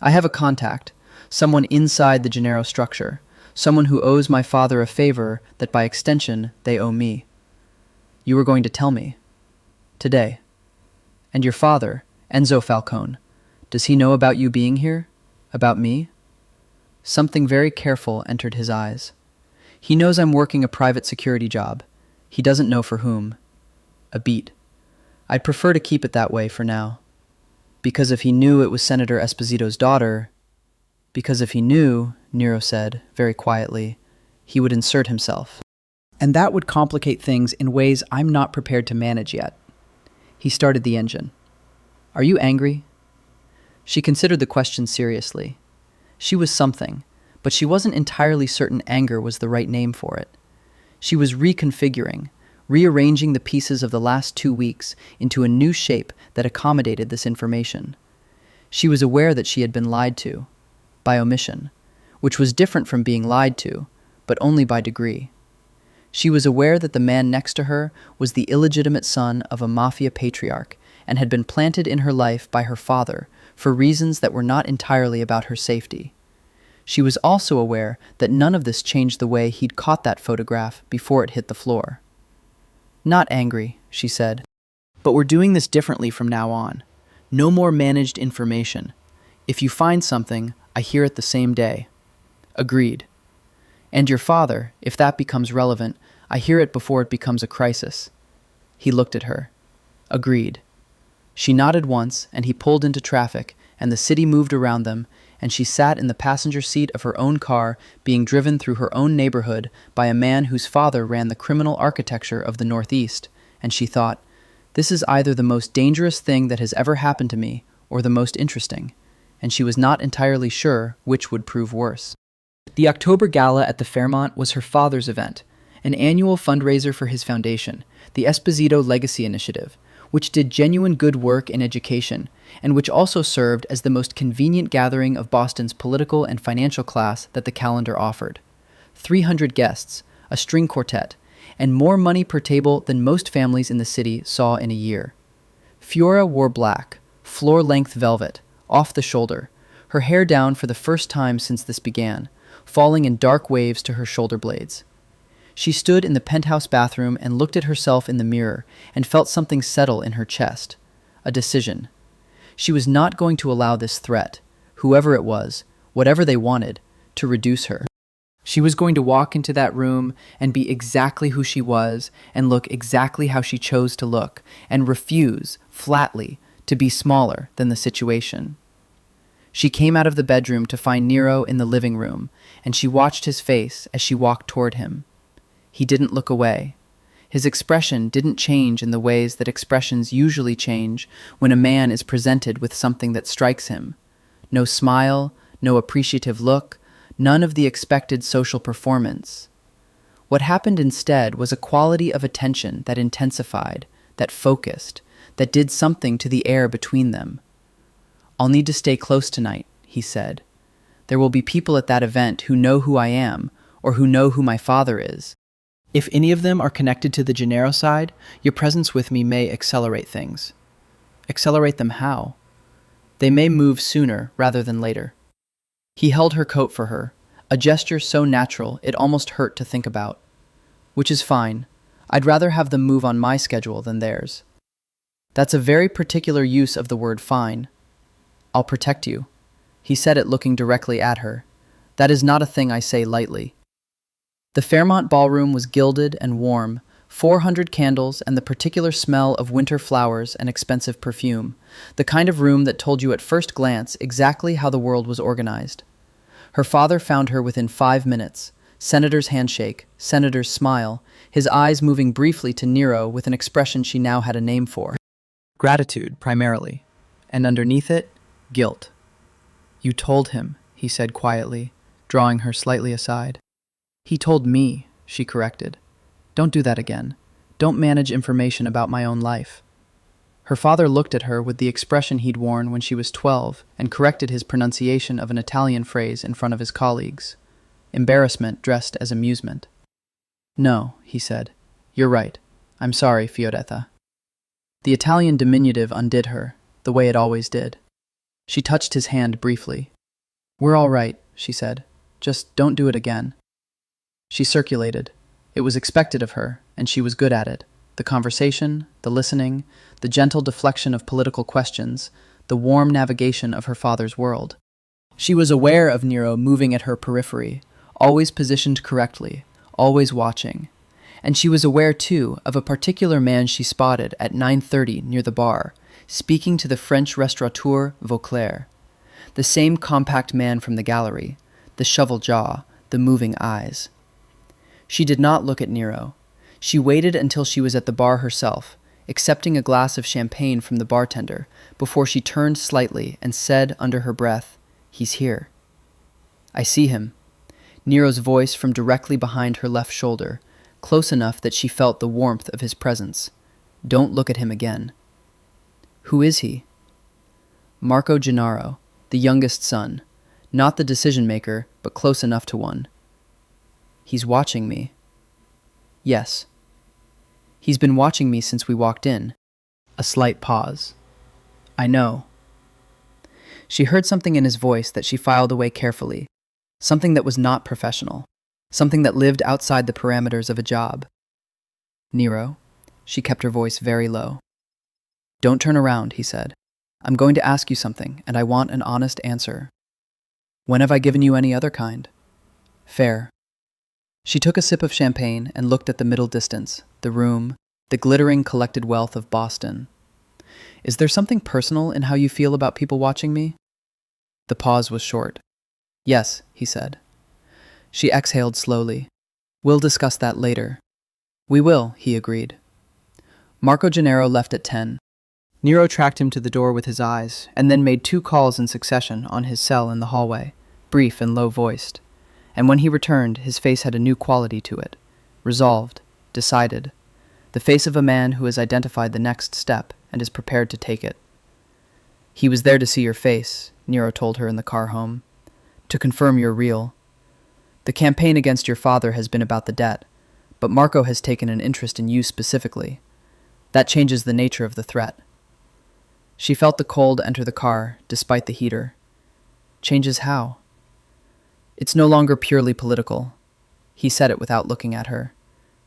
I have a contact, someone inside the Gennaro structure, someone who owes my father a favor that by extension they owe me. You were going to tell me. Today." And your father, Enzo Falcone, does he know about you being here? About me? Something very careful entered his eyes. He knows I'm working a private security job. He doesn't know for whom. A beat. I'd prefer to keep it that way for now. Because if he knew it was Senator Esposito's daughter... Because if he knew, Nero said, very quietly, he would insert himself. And that would complicate things in ways I'm not prepared to manage yet. He started the engine. Are you angry? She considered the question seriously. She was something, but she wasn't entirely certain anger was the right name for it. She was reconfiguring, rearranging the pieces of the last 2 weeks into a new shape that accommodated this information. She was aware that she had been lied to, by omission, which was different from being lied to, but only by degree. She was aware that the man next to her was the illegitimate son of a mafia patriarch and had been planted in her life by her father for reasons that were not entirely about her safety. She was also aware that none of this changed the way he'd caught that photograph before it hit the floor. Not angry, she said, but we're doing this differently from now on. No more managed information. If you find something, I hear it the same day. Agreed. And your father, if that becomes relevant, I hear it before it becomes a crisis. He looked at her. Agreed. She nodded once, and he pulled into traffic, and the city moved around them, and she sat in the passenger seat of her own car, being driven through her own neighborhood by a man whose father ran the criminal architecture of the Northeast, and she thought, this is either the most dangerous thing that has ever happened to me, or the most interesting, and she was not entirely sure which would prove worse. The October Gala at the Fairmont was her father's event, an annual fundraiser for his foundation, the Esposito Legacy Initiative, which did genuine good work in education, and which also served as the most convenient gathering of Boston's political and financial class that the calendar offered. 300 guests, a string quartet, and more money per table than most families in the city saw in a year. Fiora wore black, floor-length velvet, off the shoulder, her hair down for the first time since this began, falling in dark waves to her shoulder blades. She stood in the penthouse bathroom and looked at herself in the mirror and felt something settle in her chest. A decision. She was not going to allow this threat, whoever it was, whatever they wanted, to reduce her. She was going to walk into that room and be exactly who she was and look exactly how she chose to look and refuse, flatly, to be smaller than the situation. She came out of the bedroom to find Nero in the living room, and she watched his face as she walked toward him. He didn't look away. His expression didn't change in the ways that expressions usually change when a man is presented with something that strikes him. No smile, no appreciative look, none of the expected social performance. What happened instead was a quality of attention that intensified, that focused, that did something to the air between them. I'll need to stay close tonight, he said. There will be people at that event who know who I am, or who know who my father is. If any of them are connected to the Gennaro side, your presence with me may accelerate things. Accelerate them how? They may move sooner rather than later. He held her coat for her, a gesture so natural it almost hurt to think about. Which is fine. I'd rather have them move on my schedule than theirs. That's a very particular use of the word fine. I'll protect you. He said it looking directly at her. That is not a thing I say lightly. The Fairmont ballroom was gilded and warm, 400 candles and the particular smell of winter flowers and expensive perfume, the kind of room that told you at first glance exactly how the world was organized. Her father found her within 5 minutes, Senator's handshake, Senator's smile, his eyes moving briefly to Nero with an expression she now had a name for. Gratitude, primarily, and underneath it, guilt. You told him, he said quietly, drawing her slightly aside. He told me, she corrected. Don't do that again. Don't manage information about my own life. Her father looked at her with the expression he'd worn when she was 12 and corrected his pronunciation of an Italian phrase in front of his colleagues. Embarrassment dressed as amusement. No, he said. You're right. I'm sorry, Fioretta. The Italian diminutive undid her, the way it always did. She touched his hand briefly. We're all right, she said. Just don't do it again. She circulated. It was expected of her, and she was good at it. The conversation, the listening, the gentle deflection of political questions, the warm navigation of her father's world. She was aware of Nero moving at her periphery, always positioned correctly, always watching. And she was aware, too, of a particular man she spotted at 9:30 near the bar, speaking to the French restaurateur Vauclair. The same compact man from the gallery, the shovel jaw, the moving eyes. She did not look at Nero. She waited until she was at the bar herself, accepting a glass of champagne from the bartender, before she turned slightly and said under her breath, "He's here." "I see him." Nero's voice from directly behind her left shoulder, close enough that she felt the warmth of his presence. "Don't look at him again." "Who is he?" "Marco Gennaro, the youngest son. Not the decision-maker, but close enough to one." "He's watching me." "Yes." "He's been watching me since we walked in." A slight pause. "I know." She heard something in his voice that she filed away carefully, something that was not professional, something that lived outside the parameters of a job. "Nero," she kept her voice very low. "Don't turn around," he said. "I'm going to ask you something, and I want an honest answer." "When have I given you any other kind?" "Fair." She took a sip of champagne and looked at the middle distance, the room, the glittering collected wealth of Boston. "Is there something personal in how you feel about people watching me?" The pause was short. "Yes," he said. She exhaled slowly. "We'll discuss that later." "We will," he agreed. Marco Gennaro left at 10. Nero tracked him to the door with his eyes, and then made 2 calls in succession on his cell in the hallway, brief and low-voiced. And when he returned, his face had a new quality to it. Resolved, decided. The face of a man who has identified the next step and is prepared to take it. "He was there to see your face," Nero told her in the car home. "To confirm you're real. The campaign against your father has been about the debt, but Marco has taken an interest in you specifically. That changes the nature of the threat." She felt the cold enter the car, despite the heater. "Changes how?" "It's no longer purely political." He said it without looking at her.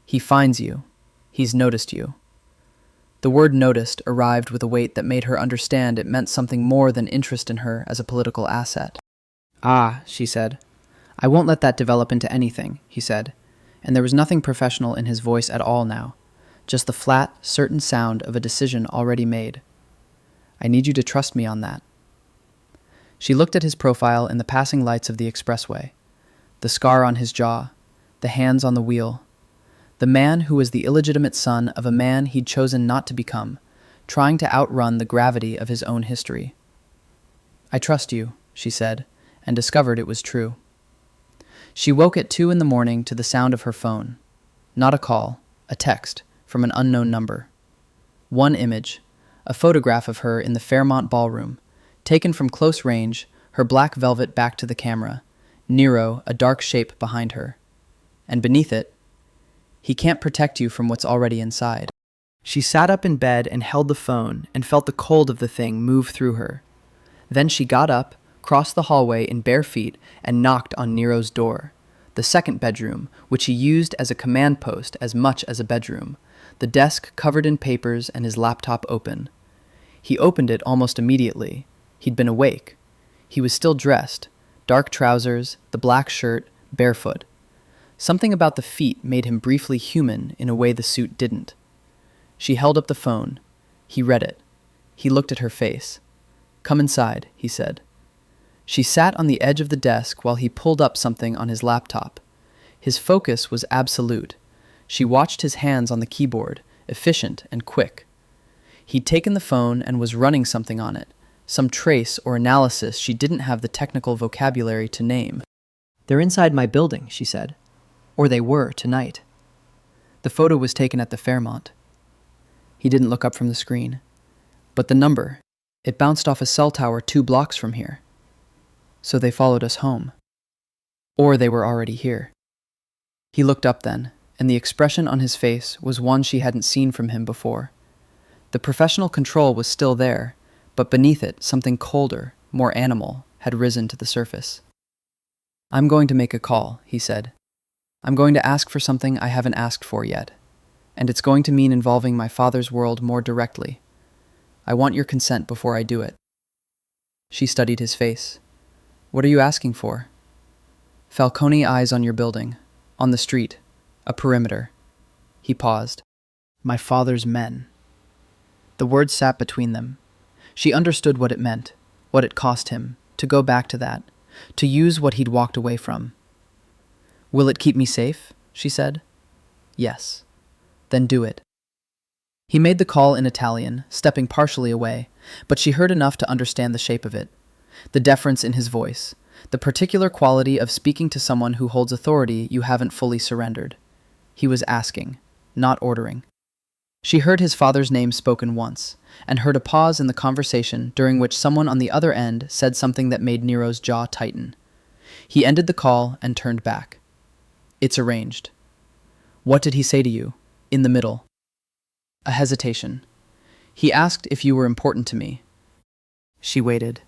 "He finds you. He's noticed you." The word "noticed" arrived with a weight that made her understand it meant something more than interest in her as a political asset. "Ah," she said. "I won't let that develop into anything," he said, and there was nothing professional in his voice at all now, just the flat, certain sound of a decision already made. "I need you to trust me on that." She looked at his profile in the passing lights of the expressway, the scar on his jaw, the hands on the wheel, the man who was the illegitimate son of a man he'd chosen not to become, trying to outrun the gravity of his own history. "I trust you," she said, and discovered it was true. She woke at 2 in the morning to the sound of her phone. Not a call, a text from an unknown number. One image, a photograph of her in the Fairmont ballroom, taken from close range, her black velvet back to the camera, Nero, a dark shape behind her. And beneath it, "He can't protect you from what's already inside." She sat up in bed and held the phone and felt the cold of the thing move through her. Then she got up, crossed the hallway in bare feet, and knocked on Nero's door. The second bedroom, which he used as a command post as much as a bedroom, the desk covered in papers and his laptop open. He opened it almost immediately. He'd been awake. He was still dressed, dark trousers, the black shirt, barefoot. Something about the feet made him briefly human in a way the suit didn't. She held up the phone. He read it. He looked at her face. "Come inside," he said. She sat on the edge of the desk while he pulled up something on his laptop. His focus was absolute. She watched his hands on the keyboard, efficient and quick. He'd taken the phone and was running something on it, some trace or analysis she didn't have the technical vocabulary to name. "They're inside my building," she said. "Or they were tonight." The photo was taken at the Fairmont. He didn't look up from the screen. "But the number, it bounced off a cell tower 2 blocks from here. So they followed us home. Or they were already here." He looked up then, and the expression on his face was one she hadn't seen from him before. The professional control was still there, but beneath it something colder, more animal, had risen to the surface. "I'm going to make a call," he said. "I'm going to ask for something I haven't asked for yet. and it's going to mean involving my father's world more directly. I want your consent before I do it." She studied his face. "What are you asking for?" "Falcone eyes on your building. On the street. A perimeter." He paused. "My father's men." The words sat between them. She understood what it meant, what it cost him, to go back to that, to use what he'd walked away from. "Will it keep me safe?" she said. "Yes." "Then do it." He made the call in Italian, stepping partially away, but she heard enough to understand the shape of it. The deference in his voice, the particular quality of speaking to someone who holds authority you haven't fully surrendered. He was asking, not ordering. She heard his father's name spoken once, and heard a pause in the conversation during which someone on the other end said something that made Nero's jaw tighten. He ended the call and turned back. "It's arranged." "What did he say to you?" "In the middle." A hesitation. "He asked if you were important to me." She waited.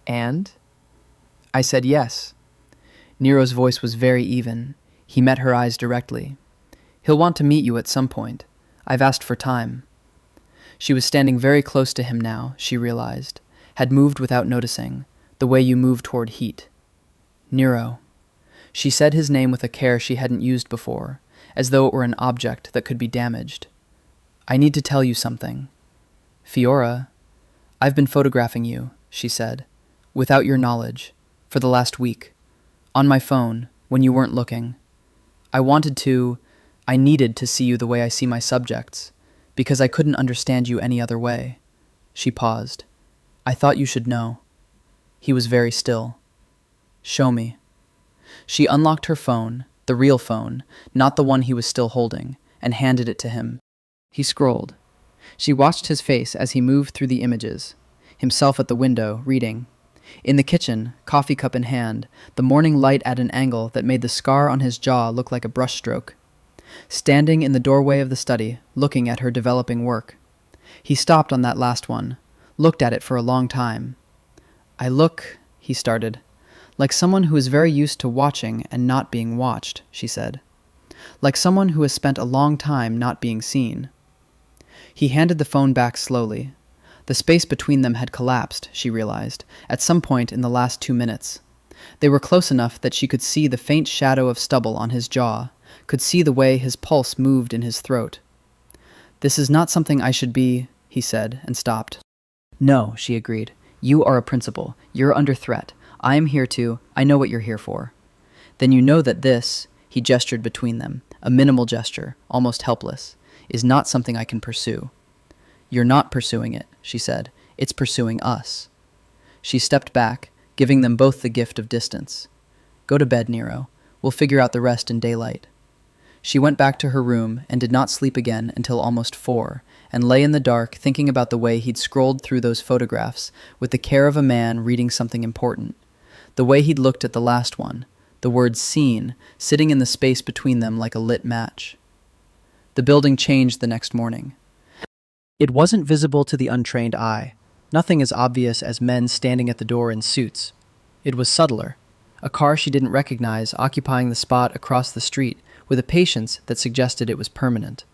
"And?" "I said yes." Nero's voice was very even. He met her eyes directly. "He'll want to meet you at some point. I've asked for time." She was standing very close to him now, she realized, had moved without noticing, the way you move toward heat. "Nero." She said his name with a care she hadn't used before, as though it were an object that could be damaged. "I need to tell you something." "Fiora, I've been photographing you," she said, "without your knowledge, for the last week. On my phone, when you weren't looking. I needed to see you the way I see my subjects, because I couldn't understand you any other way." She paused. "I thought you should know." He was very still. "Show me." She unlocked her phone, the real phone, not the one he was still holding, and handed it to him. He scrolled. She watched his face as he moved through the images, himself at the window, reading. In the kitchen, coffee cup in hand, the morning light at an angle that made the scar on his jaw look like a brushstroke. Standing in the doorway of the study, looking at her developing work. He stopped on that last one, looked at it for a long time. "I look," he started, "like someone who is very used to watching and not being watched," she said. "Like someone who has spent a long time not being seen." He handed the phone back slowly. The space between them had collapsed, she realized, at some point in the last 2 minutes. They were close enough that she could see the faint shadow of stubble on his jaw, could see the way his pulse moved in his throat. "This is not something I should be," he said, and stopped. "No," she agreed. "You are a principal. You're under threat. I am here I know what you're here for." "Then you know that this," he gestured between them, a minimal gesture, almost helpless, "is not something I can pursue." "You're not pursuing it," she said. "It's pursuing us." She stepped back, giving them both the gift of distance. "Go to bed, Nero. We'll figure out the rest in daylight." She went back to her room and did not sleep again until almost 4, and lay in the dark thinking about the way he'd scrolled through those photographs with the care of a man reading something important. The way he'd looked at the last one, the word "seen" sitting in the space between them like a lit match. The building changed the next morning. It wasn't visible to the untrained eye, nothing as obvious as men standing at the door in suits. It was subtler, a car she didn't recognize occupying the spot across the street with a patience that suggested it was permanent.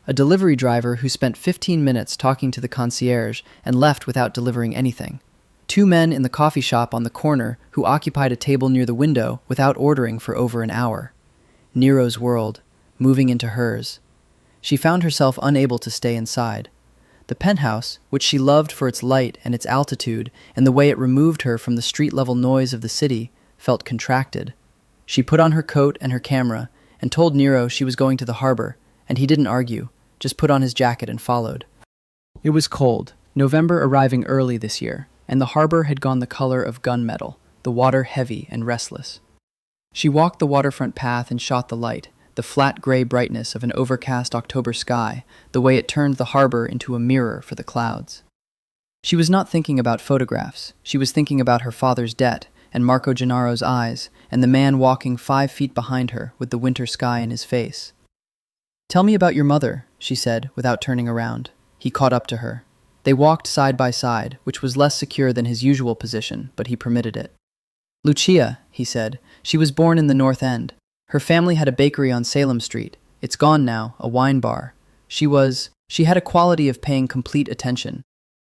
A delivery driver who spent 15 minutes talking to the concierge and left without delivering anything. 2 men in the coffee shop on the corner who occupied a table near the window without ordering for over an hour. Nero's world, moving into hers. She found herself unable to stay inside. The penthouse, which she loved for its light and its altitude and the way it removed her from the street-level noise of the city, felt contracted. She put on her coat and her camera and told Nero she was going to the harbor, and he didn't argue, just put on his jacket and followed. It was cold, November arriving early this year, and the harbor had gone the color of gunmetal, the water heavy and restless. She walked the waterfront path and shot the light, the flat gray brightness of an overcast October sky, the way it turned the harbor into a mirror for the clouds. She was not thinking about photographs. She was thinking about her father's debt and Marco Gennaro's eyes and the man walking 5 feet behind her with the winter sky in his face. "Tell me about your mother," she said without turning around. He caught up to her. They walked side by side, which was less secure than his usual position, but he permitted it. "Lucia," he said. "She was born in the North End. Her family had a bakery on Salem Street. It's gone now, a wine bar. She had a quality of paying complete attention.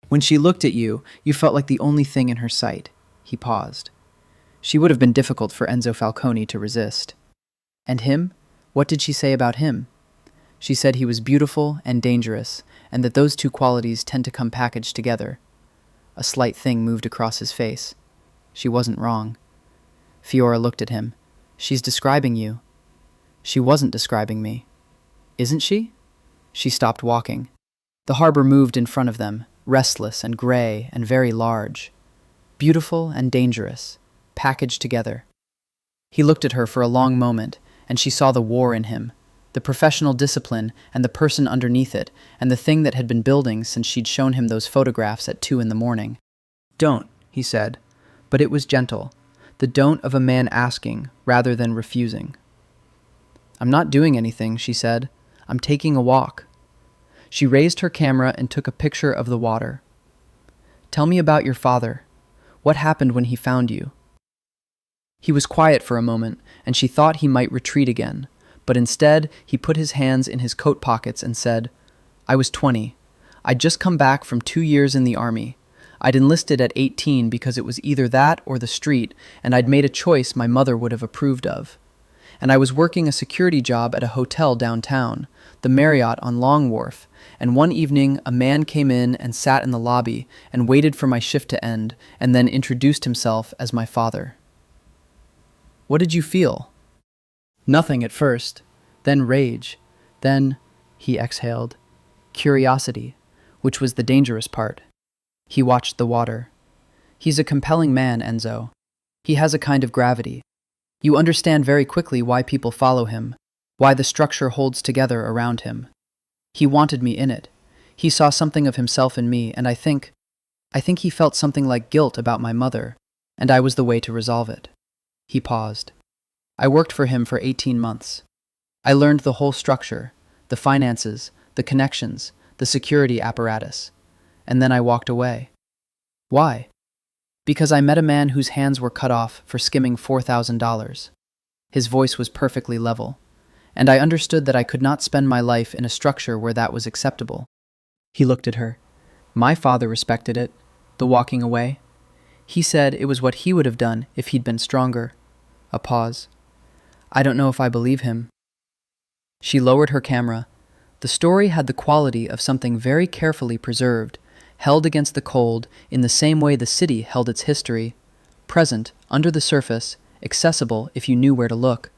When she looked at you, you felt like the only thing in her sight. He paused. She would have been difficult for Enzo Falcone to resist. And him? What did she say about him? She said he was beautiful and dangerous, and that those two qualities tend to come packaged together. A slight thing moved across his face. She wasn't wrong. Fiora looked at him. She's describing you. She wasn't describing me. Isn't she? She stopped walking. The harbor moved in front of them, restless and gray and very large. Beautiful and dangerous, packaged together. He looked at her for a long moment, and she saw the war in him, the professional discipline and the person underneath it, and the thing that had been building since she'd shown him those photographs at 2 a.m. Don't, he said, but it was gentle, the don't of a man asking rather than refusing. I'm not doing anything, she said. I'm taking a walk. She raised her camera and took a picture of the water. Tell me about your father. What happened when he found you? He was quiet for a moment, and she thought he might retreat again, but instead he put his hands in his coat pockets and said, I was 20. I'd just come back from 2 years in the army. I'd enlisted at 18 because it was either that or the street, and I'd made a choice my mother would have approved of. And I was working a security job at a hotel downtown, the Marriott on Long Wharf, and one evening a man came in and sat in the lobby and waited for my shift to end, and then introduced himself as my father. What did you feel? Nothing at first, then rage, then, he exhaled, curiosity, which was the dangerous part. He watched the water. He's a compelling man, Enzo. He has a kind of gravity. You understand very quickly why people follow him, why the structure holds together around him. He wanted me in it. He saw something of himself in me, and I think he felt something like guilt about my mother, and I was the way to resolve it. He paused. I worked for him for 18 months. I learned the whole structure, the finances, the connections, the security apparatus, and then I walked away. Why? Because I met a man whose hands were cut off for skimming $4,000. His voice was perfectly level, and I understood that I could not spend my life in a structure where that was acceptable. He looked at her. My father respected it, the walking away. He said it was what he would have done if he'd been stronger. A pause. I don't know if I believe him. She lowered her camera. The story had the quality of something very carefully preserved, held against the cold in the same way the city held its history, present, under the surface, accessible if you knew where to look.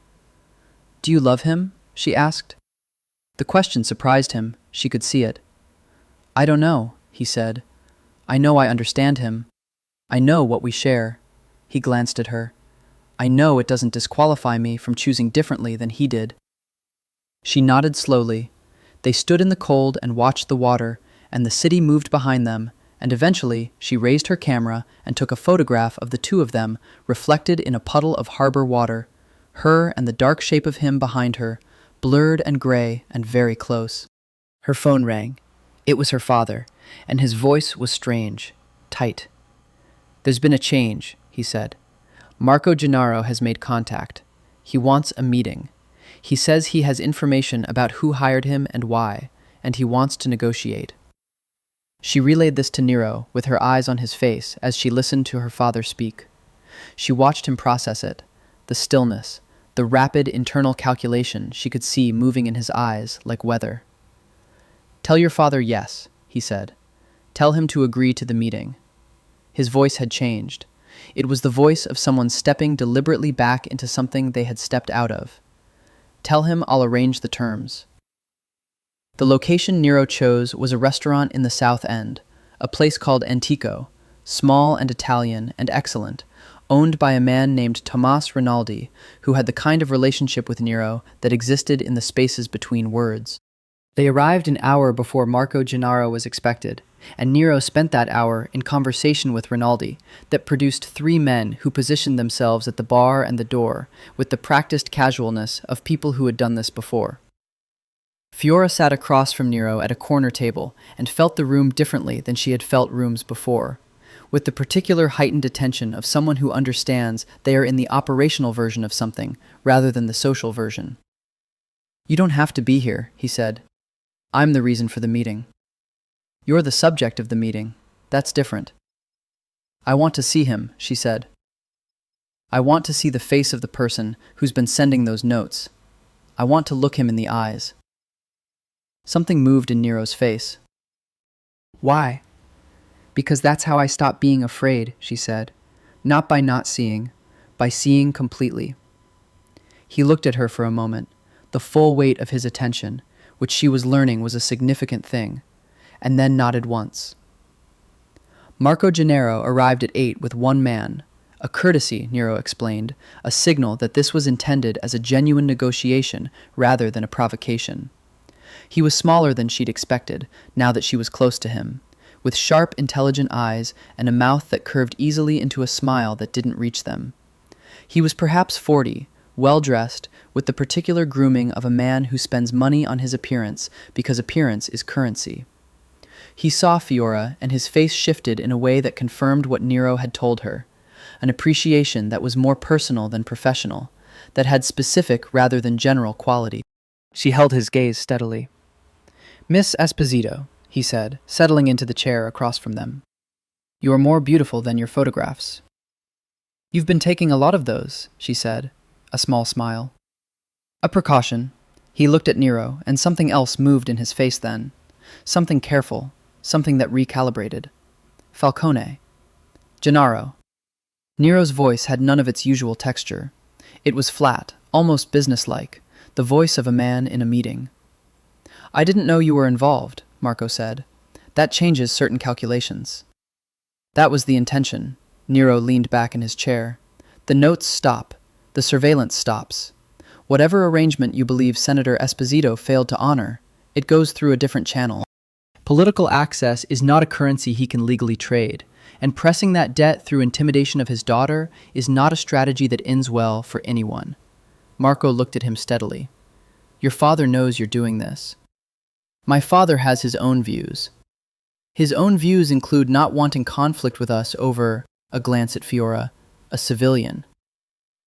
Do you love him? She asked. The question surprised him. She could see it. I don't know, he said. I know I understand him. I know what we share. He glanced at her. I know it doesn't disqualify me from choosing differently than he did. She nodded slowly. They stood in the cold and watched the water, and the city moved behind them, and eventually she raised her camera and took a photograph of the two of them reflected in a puddle of harbor water, her and the dark shape of him behind her, blurred and gray and very close. Her phone rang. It was her father, and his voice was strange, tight. There's been a change, he said. Marco Gennaro has made contact. He wants a meeting. He says he has information about who hired him and why, and he wants to negotiate. She relayed this to Nero, with her eyes on his face as she listened to her father speak. She watched him process it, the stillness, the rapid internal calculation she could see moving in his eyes like weather. Tell your father yes, he said. Tell him to agree to the meeting. His voice had changed. It was the voice of someone stepping deliberately back into something they had stepped out of. Tell him I'll arrange the terms. The location Nero chose was a restaurant in the South End, a place called Antico, small and Italian and excellent, owned by a man named Tomas Rinaldi, who had the kind of relationship with Nero that existed in the spaces between words. They arrived an hour before Marco Gennaro was expected, and Nero spent that hour in conversation with Rinaldi that produced 3 men who positioned themselves at the bar and the door with the practiced casualness of people who had done this before. Fiora sat across from Nero at a corner table and felt the room differently than she had felt rooms before, with the particular heightened attention of someone who understands they are in the operational version of something rather than the social version. You don't have to be here, he said. I'm the reason for the meeting. You're the subject of the meeting. That's different. I want to see him, she said. I want to see the face of the person who's been sending those notes. I want to look him in the eyes. Something moved in Nero's face. Why? Because that's how I stop being afraid, she said. Not by not seeing, by seeing completely. He looked at her for a moment, the full weight of his attention, which she was learning was a significant thing, and then nodded once. Marco Gennaro arrived at 8 with one man. A courtesy, Nero explained, a signal that this was intended as a genuine negotiation rather than a provocation. He was smaller than she'd expected, now that she was close to him, with sharp, intelligent eyes and a mouth that curved easily into a smile that didn't reach them. He was perhaps 40, well-dressed, with the particular grooming of a man who spends money on his appearance because appearance is currency. He saw Fiora, and his face shifted in a way that confirmed what Nero had told her, an appreciation that was more personal than professional, that had specific rather than general quality. She held his gaze steadily. Miss Esposito, he said, settling into the chair across from them. You are more beautiful than your photographs. You've been taking a lot of those, she said, a small smile. A precaution. He looked at Nero, and something else moved in his face then. Something careful, something that recalibrated. Falcone. Gennaro. Nero's voice had none of its usual texture. It was flat, almost businesslike, the voice of a man in a meeting. I didn't know you were involved, Marco said. That changes certain calculations. That was the intention. Nero leaned back in his chair. The notes stop. The surveillance stops. Whatever arrangement you believe Senator Esposito failed to honor, it goes through a different channel. Political access is not a currency he can legally trade, and pressing that debt through intimidation of his daughter is not a strategy that ends well for anyone. Marco looked at him steadily. Your father knows you're doing this. My father has his own views. His own views include not wanting conflict with us over, a glance at Fiora, a civilian.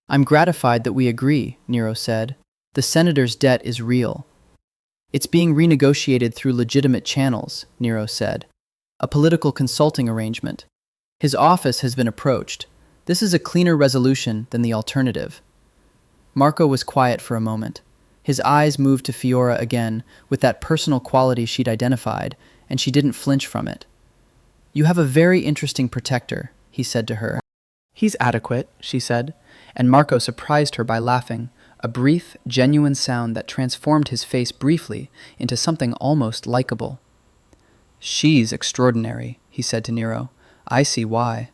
I'm gratified that we agree, Nero said. The senator's debt is real. It's being renegotiated through legitimate channels, Nero said. A political consulting arrangement. His office has been approached. This is a cleaner resolution than the alternative. Marco was quiet for a moment. His eyes moved to Fiora again with that personal quality she'd identified, and she didn't flinch from it. You have a very interesting protector, he said to her. He's adequate, she said, and Marco surprised her by laughing, a brief, genuine sound that transformed his face briefly into something almost likable. She's extraordinary, he said to Nero. I see why.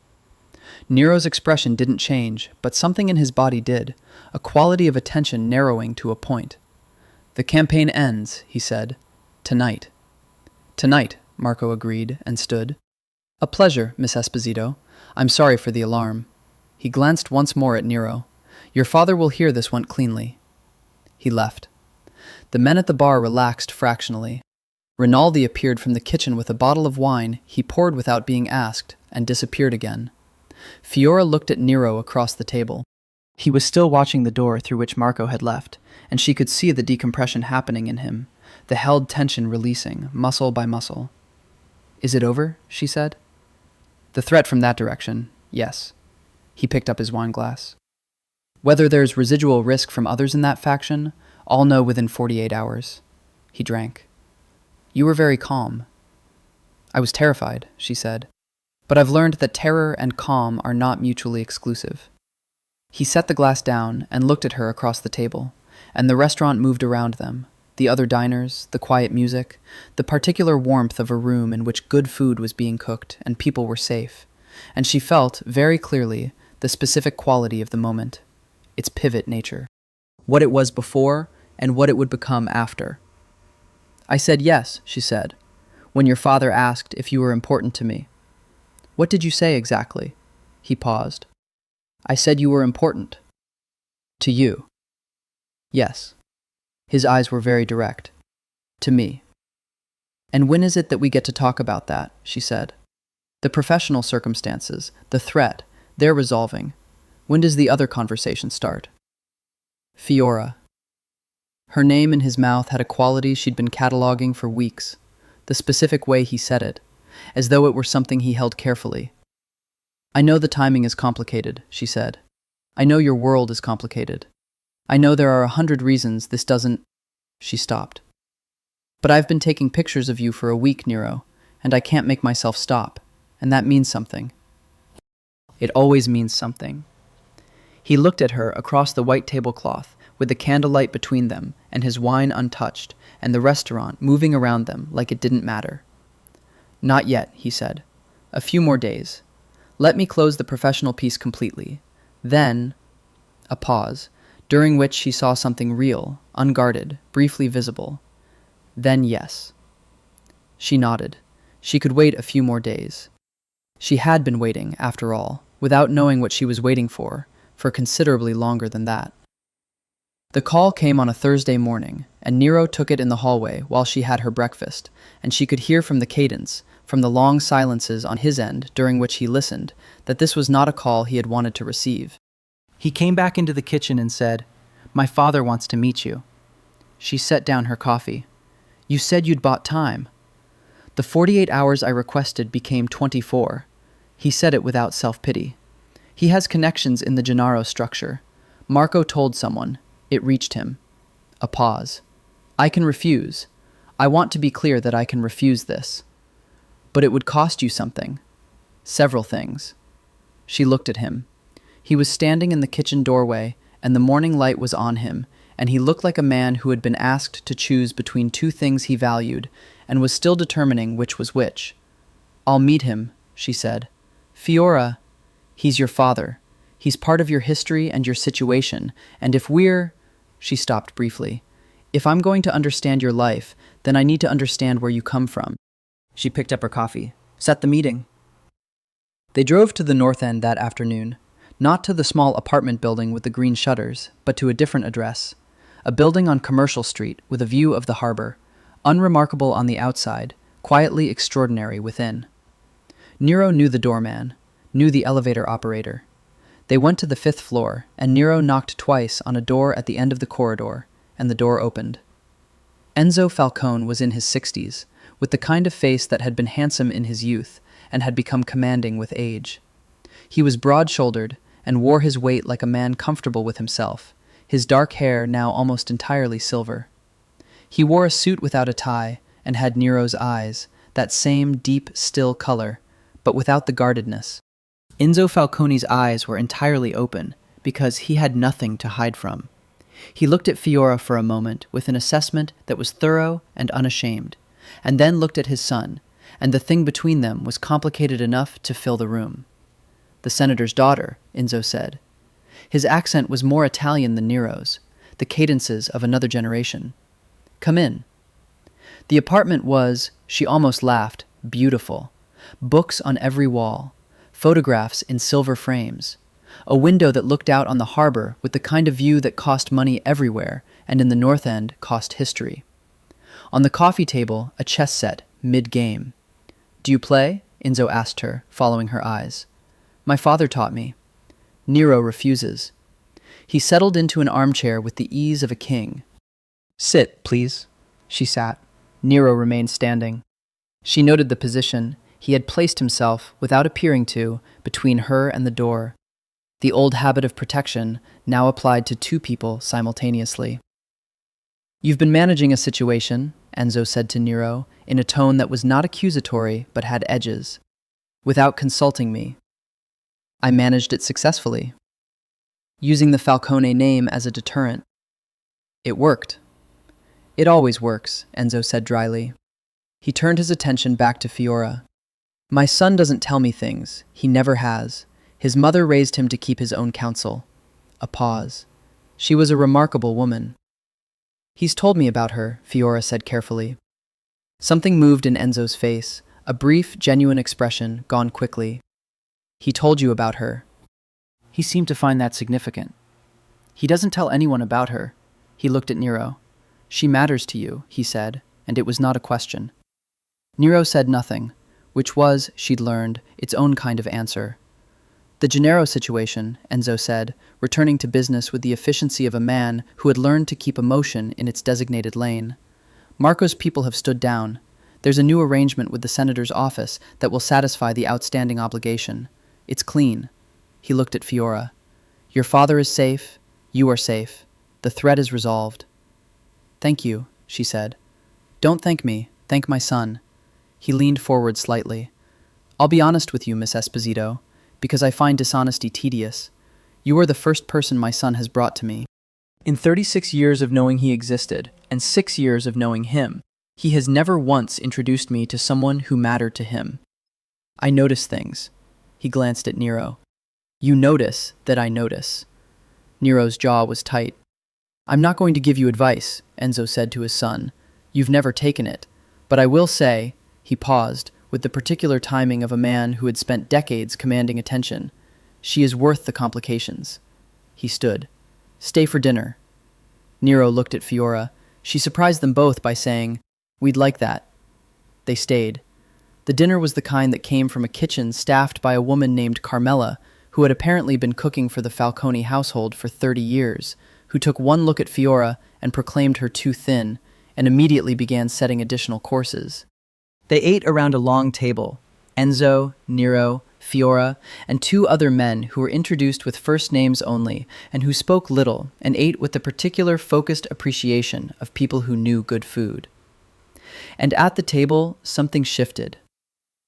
Nero's expression didn't change, but something in his body did, a quality of attention narrowing to a point. The campaign ends, he said. Tonight. Tonight, Marco agreed and stood. A pleasure, Miss Esposito. I'm sorry for the alarm. He glanced once more at Nero. Your father will hear this went cleanly. He left. The men at the bar relaxed fractionally. Rinaldi appeared from the kitchen with a bottle of wine he poured without being asked, and disappeared again. Fiora looked at Nero across the table. He was still watching the door through which Marco had left, and she could see the decompression happening in him, the held tension releasing, muscle by muscle. Is it over? She said. The threat from that direction, yes. He picked up his wine glass. Whether there's residual risk from others in that faction, I'll know within 48 hours. He drank. You were very calm. I was terrified, she said. But I've learned that terror and calm are not mutually exclusive. He set the glass down and looked at her across the table, and the restaurant moved around them, the other diners, the quiet music, the particular warmth of a room in which good food was being cooked and people were safe, and she felt, very clearly, the specific quality of the moment, its pivot nature, what it was before and what it would become after. I said yes, she said, when your father asked if you were important to me. What did you say exactly? He paused. I said you were important. To you. Yes. His eyes were very direct. To me. And when is it that we get to talk about that? She said. The professional circumstances, the threat, they're resolving. When does the other conversation start? Fiora. Her name in his mouth had a quality she'd been cataloging for weeks, the specific way he said it, as though it were something he held carefully. "I know the timing is complicated," she said. "I know your world is complicated. I know there are 100 reasons this doesn't—" She stopped. "But I've been taking pictures of you for a week, Nero, and I can't make myself stop, and that means something. It always means something." He looked at her across the white tablecloth, with the candlelight between them and his wine untouched, and the restaurant moving around them like it didn't matter. "Not yet," he said. "A few more days. Let me close the professional piece completely. Then—" A pause, during which she saw something real, unguarded, briefly visible. "Then yes." She nodded. She could wait a few more days. She had been waiting, after all, without knowing what she was waiting for considerably longer than that. The call came on a Thursday morning, and Nero took it in the hallway while she had her breakfast, and she could hear from the cadence, from the long silences on his end during which he listened, that this was not a call he had wanted to receive. He came back into the kitchen and said, "My father wants to meet you." She set down her coffee. "You said you'd bought time." "The 48 hours I requested became 24. He said it without self-pity. He has connections in the Gennaro structure. Marco told someone. It reached him. A pause. "I can refuse. I want to be clear that I can refuse this. But it would cost you something. Several things." She looked at him. He was standing in the kitchen doorway, and the morning light was on him, and he looked like a man who had been asked to choose between two things he valued, and was still determining which was which. "I'll meet him," she said. "Fiora, he's your father. He's part of your history and your situation, and if we're—" She stopped briefly. "If I'm going to understand your life, then I need to understand where you come from." She picked up her coffee. "Set the meeting." They drove to the North End that afternoon, not to the small apartment building with the green shutters, but to a different address, a building on Commercial Street with a view of the harbor, unremarkable on the outside, quietly extraordinary within. Nero knew the doorman, knew the elevator operator. They went to the 5th floor, and Nero knocked twice on a door at the end of the corridor, and the door opened. Enzo Falcone was in his 60s, with the kind of face that had been handsome in his youth and had become commanding with age. He was broad-shouldered and wore his weight like a man comfortable with himself, his dark hair now almost entirely silver. He wore a suit without a tie and had Nero's eyes, that same deep, still color, but without the guardedness. Enzo Falcone's eyes were entirely open because he had nothing to hide from. He looked at Fiora for a moment with an assessment that was thorough and unashamed, and then looked at his son, and the thing between them was complicated enough to fill the room. "The senator's daughter," Enzo said. His accent was more Italian than Nero's, the cadences of another generation. "Come in." The apartment was, she almost laughed, beautiful. Books on every wall, photographs in silver frames, a window that looked out on the harbor with the kind of view that cost money everywhere and in the North End cost history. On the coffee table, a chess set, mid-game. "Do you play?" Enzo asked her, following her eyes. "My father taught me." Nero refuses. He settled into an armchair with the ease of a king. "Sit, please." She sat. Nero remained standing. She noted the position. He had placed himself, without appearing to, between her and the door. The old habit of protection, now applied to two people simultaneously. "You've been managing a situation," Enzo said to Nero, in a tone that was not accusatory but had edges, "without consulting me." "I managed it successfully." Using the Falcone name as a deterrent. "It worked." "It always works," Enzo said dryly. He turned his attention back to Fiora. "My son doesn't tell me things. He never has. His mother raised him to keep his own counsel." A pause. "She was a remarkable woman." "He's told me about her," Fiora said carefully. Something moved in Enzo's face, a brief, genuine expression, gone quickly. "He told you about her." He seemed to find that significant. "He doesn't tell anyone about her." He looked at Nero. "She matters to you," he said, and it was not a question. Nero said nothing, which was, she'd learned, its own kind of answer. The Gennaro situation, Enzo said, returning to business with the efficiency of a man who had learned to keep emotion in its designated lane. Marco's people have stood down. There's a new arrangement with the senator's office that will satisfy the outstanding obligation. It's clean. He looked at Fiora. Your father is safe. You are safe. The threat is resolved. Thank you, she said. Don't thank me. Thank my son. He leaned forward slightly. I'll be honest with you, Miss Esposito, because I find dishonesty tedious. You are the first person my son has brought to me. In 36 years of knowing he existed, and 6 years of knowing him, he has never once introduced me to someone who mattered to him. I notice things. He glanced at Nero. You notice that I notice. Nero's jaw was tight. I'm not going to give you advice, Enzo said to his son. You've never taken it. But I will say, he paused, with the particular timing of a man who had spent decades commanding attention. She is worth the complications. He stood. Stay for dinner. Nero looked at Fiora. She surprised them both by saying, We'd like that. They stayed. The dinner was the kind that came from a kitchen staffed by a woman named Carmela, who had apparently been cooking for the Falcone household for 30 years, who took one look at Fiora and proclaimed her too thin, and immediately began setting additional courses. They ate around a long table. Enzo, Nero, Fiora, and 2 other men who were introduced with first names only and who spoke little and ate with the particular focused appreciation of people who knew good food. And at the table, something shifted.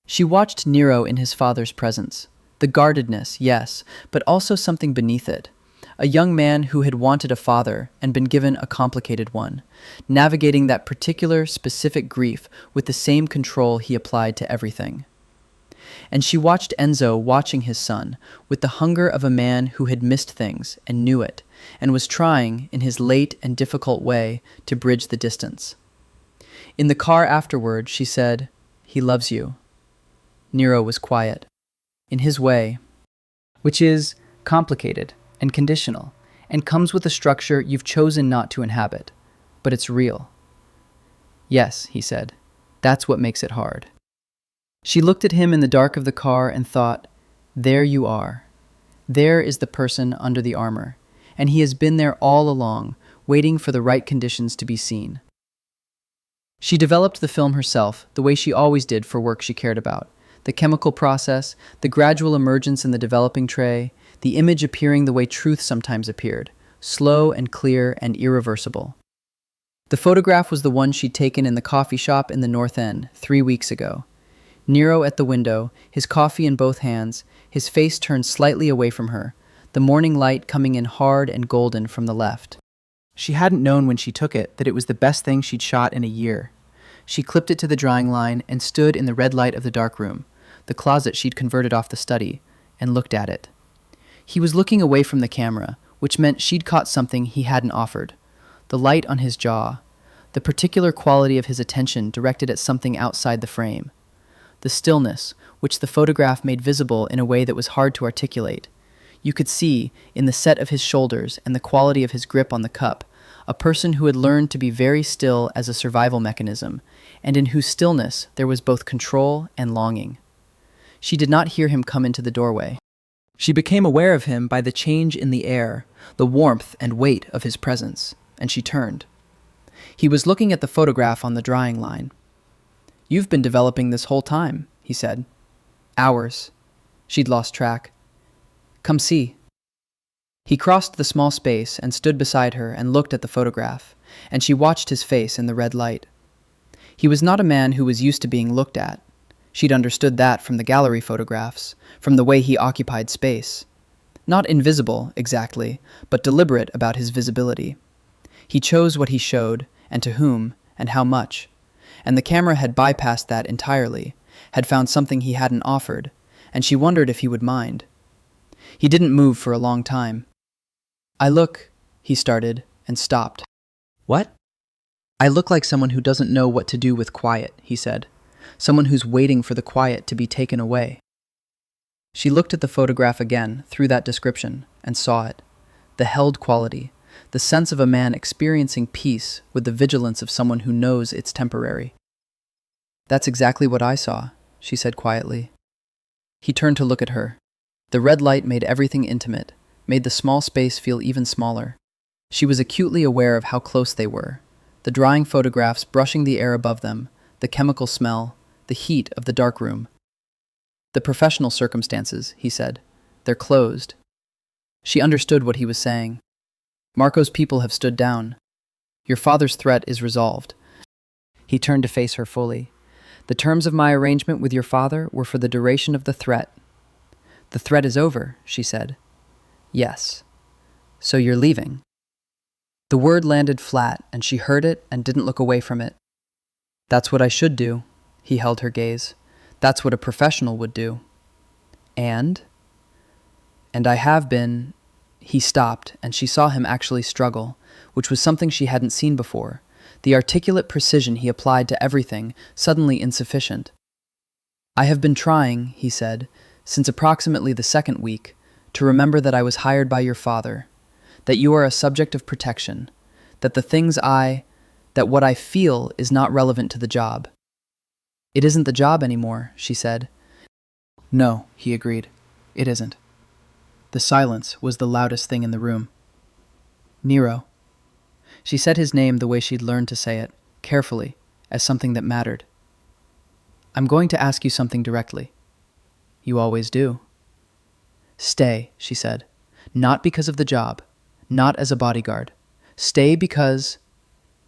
She watched Nero in his father's presence. The guardedness, yes, but also something beneath it. A young man who had wanted a father and been given a complicated one, navigating that particular specific grief with the same control he applied to everything. And she watched Enzo watching his son with the hunger of a man who had missed things and knew it, and was trying, in his late and difficult way, to bridge the distance. In the car afterward, she said, He loves you. Nero was quiet. In his way, which is complicated and conditional, and comes with a structure you've chosen not to inhabit, but it's real. Yes, he said, that's what makes it hard. She looked at him in the dark of the car and thought, there you are. There is the person under the armor, and he has been there all along, waiting for the right conditions to be seen. She developed the film herself, the way she always did for work she cared about. The chemical process, the gradual emergence in the developing tray, the image appearing the way truth sometimes appeared, slow and clear and irreversible. The photograph was the one she'd taken in the coffee shop in the North End 3 weeks ago. Nero at the window, his coffee in both hands, his face turned slightly away from her, the morning light coming in hard and golden from the left. She hadn't known when she took it that it was the best thing she'd shot in a year. She clipped it to the drying line and stood in the red light of the dark room, the closet she'd converted off the study, and looked at it. He was looking away from the camera, which meant she'd caught something he hadn't offered. The light on his jaw, the particular quality of his attention directed at something outside the frame. The stillness, which the photograph made visible in a way that was hard to articulate. You could see, in the set of his shoulders and the quality of his grip on the cup, a person who had learned to be very still as a survival mechanism, and in whose stillness there was both control and longing. She did not hear him come into the doorway. She became aware of him by the change in the air, the warmth and weight of his presence, and she turned. He was looking at the photograph on the drying line. You've been developing this whole time, he said. Hours. She'd lost track. Come see. He crossed the small space and stood beside her and looked at the photograph, and she watched his face in the red light. He was not a man who was used to being looked at. She'd understood that from the gallery photographs, from the way he occupied space. Not invisible, exactly, but deliberate about his visibility. He chose what he showed, and to whom, and how much. And the camera had bypassed that entirely, had found something he hadn't offered, and she wondered if he would mind. He didn't move for a long time. I look, he started, and stopped. What? I look like someone who doesn't know what to do with quiet, he said. Someone who's waiting for the quiet to be taken away. She looked at the photograph again, through that description, and saw it. The held quality, the sense of a man experiencing peace with the vigilance of someone who knows it's temporary. That's exactly what I saw, she said quietly. He turned to look at her. The red light made everything intimate, made the small space feel even smaller. She was acutely aware of how close they were. The drying photographs brushing the air above them, the chemical smell, the heat of the dark room. The professional circumstances, he said. They're closed. She understood what he was saying. Marco's people have stood down. Your father's threat is resolved. He turned to face her fully. The terms of my arrangement with your father were for the duration of the threat. The threat is over, she said. Yes. So you're leaving. The word landed flat, and she heard it and didn't look away from it. That's what I should do. He held her gaze. That's what a professional would do. And I have been... He stopped, and she saw him actually struggle, which was something she hadn't seen before. The articulate precision he applied to everything, suddenly insufficient. I have been trying, he said, since approximately the second week, to remember that I was hired by your father, that you are a subject of protection, that that what I feel is not relevant to the job. It isn't the job anymore, she said. No, he agreed. It isn't. The silence was the loudest thing in the room. Nero. She said his name the way she'd learned to say it, carefully, as something that mattered. I'm going to ask you something directly. You always do. Stay, she said. Not because of the job, not as a bodyguard. Stay because...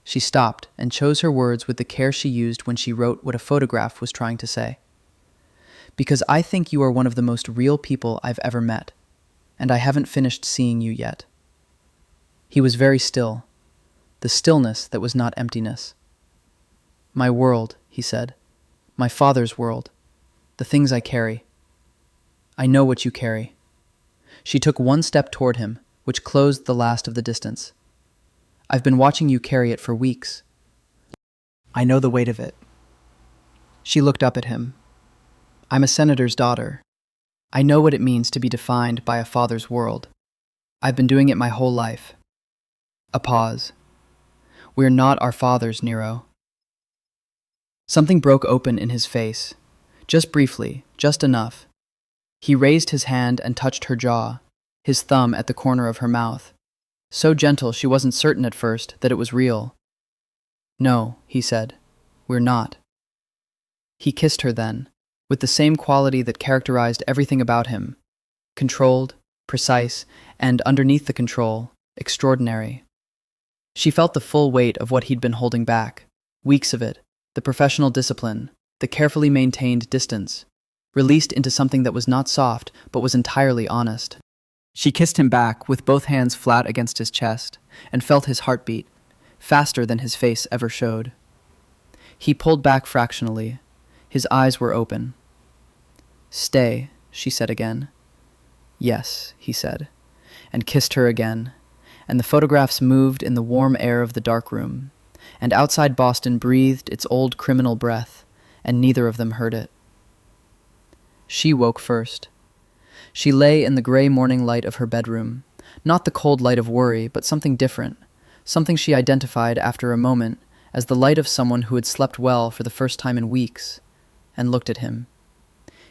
She stopped and chose her words with the care she used when she wrote what a photograph was trying to say. Because I think you are one of the most real people I've ever met, and I haven't finished seeing you yet. He was very still, the stillness that was not emptiness. My world, he said, my father's world, the things I carry. I know what you carry. She took one step toward him, which closed the last of the distance. I've been watching you carry it for weeks. I know the weight of it. She looked up at him. I'm a senator's daughter. I know what it means to be defined by a father's world. I've been doing it my whole life. A pause. We're not our fathers, Nero. Something broke open in his face. Just briefly, just enough. He raised his hand and touched her jaw, his thumb at the corner of her mouth. So gentle she wasn't certain at first that it was real. No, he said, we're not. He kissed her then, with the same quality that characterized everything about him. Controlled, precise, and underneath the control, extraordinary. She felt the full weight of what he'd been holding back, weeks of it, the professional discipline, the carefully maintained distance, released into something that was not soft but was entirely honest. She kissed him back with both hands flat against his chest and felt his heartbeat, faster than his face ever showed. He pulled back fractionally. His eyes were open. Stay, she said again. Yes, he said, and kissed her again, and the photographs moved in the warm air of the dark room, and outside Boston breathed its old criminal breath, and neither of them heard it. She woke first. She lay in the gray morning light of her bedroom, not the cold light of worry, but something different, something she identified after a moment as the light of someone who had slept well for the first time in weeks, and looked at him.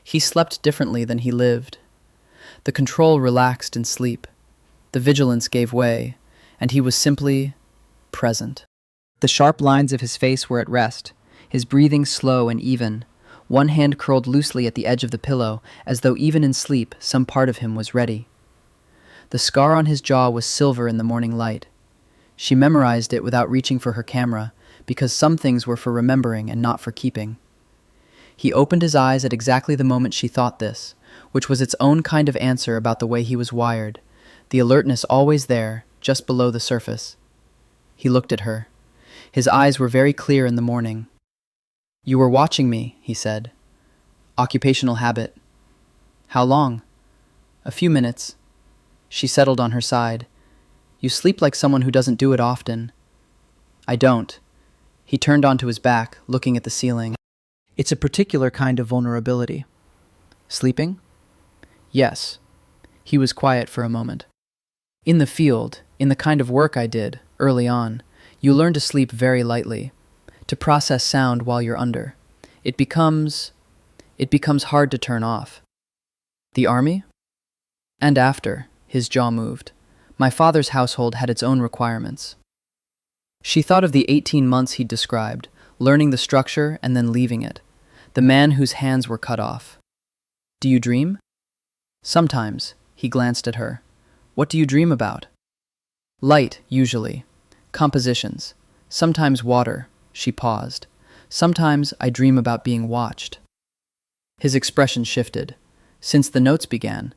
He slept differently than he lived. The control relaxed in sleep. The vigilance gave way, and he was simply present. The sharp lines of his face were at rest, his breathing slow and even, one hand curled loosely at the edge of the pillow, as though even in sleep some part of him was ready. The scar on his jaw was silver in the morning light. She memorized it without reaching for her camera, because some things were for remembering and not for keeping. He opened his eyes at exactly the moment she thought this, which was its own kind of answer about the way he was wired, the alertness always there, just below the surface. He looked at her. His eyes were very clear in the morning. You were watching me, he said. Occupational habit. How long? A few minutes. She settled on her side. You sleep like someone who doesn't do it often. I don't. He turned onto his back, looking at the ceiling. It's a particular kind of vulnerability. Sleeping? Yes. He was quiet for a moment. In the field, in the kind of work I did, early on, you learn to sleep very lightly, to process sound while you're under. It becomes hard to turn off. The army? And after, his jaw moved. My father's household had its own requirements. She thought of the 18 months he'd described, learning the structure and then leaving it. The man whose hands were cut off. Do you dream? Sometimes. He glanced at her. What do you dream about? Light, usually. Compositions. Sometimes water. She paused. Sometimes I dream about being watched. His expression shifted. Since the notes began.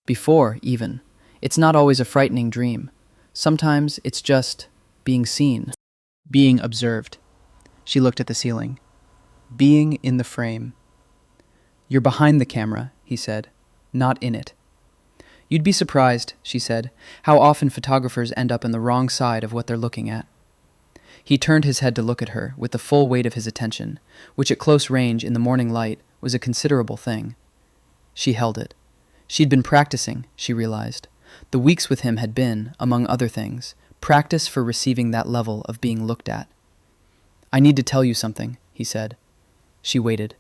Before, even. It's not always a frightening dream. Sometimes it's just being seen. Being observed. She looked at the ceiling. Being in the frame. You're behind the camera, he said, not in it. You'd be surprised, she said, how often photographers end up on the wrong side of what they're looking at. He turned his head to look at her with the full weight of his attention, which at close range in the morning light was a considerable thing. She held it. She'd been practicing, she realized. The weeks with him had been, among other things, practice for receiving that level of being looked at. I need to tell you something, he said. She waited.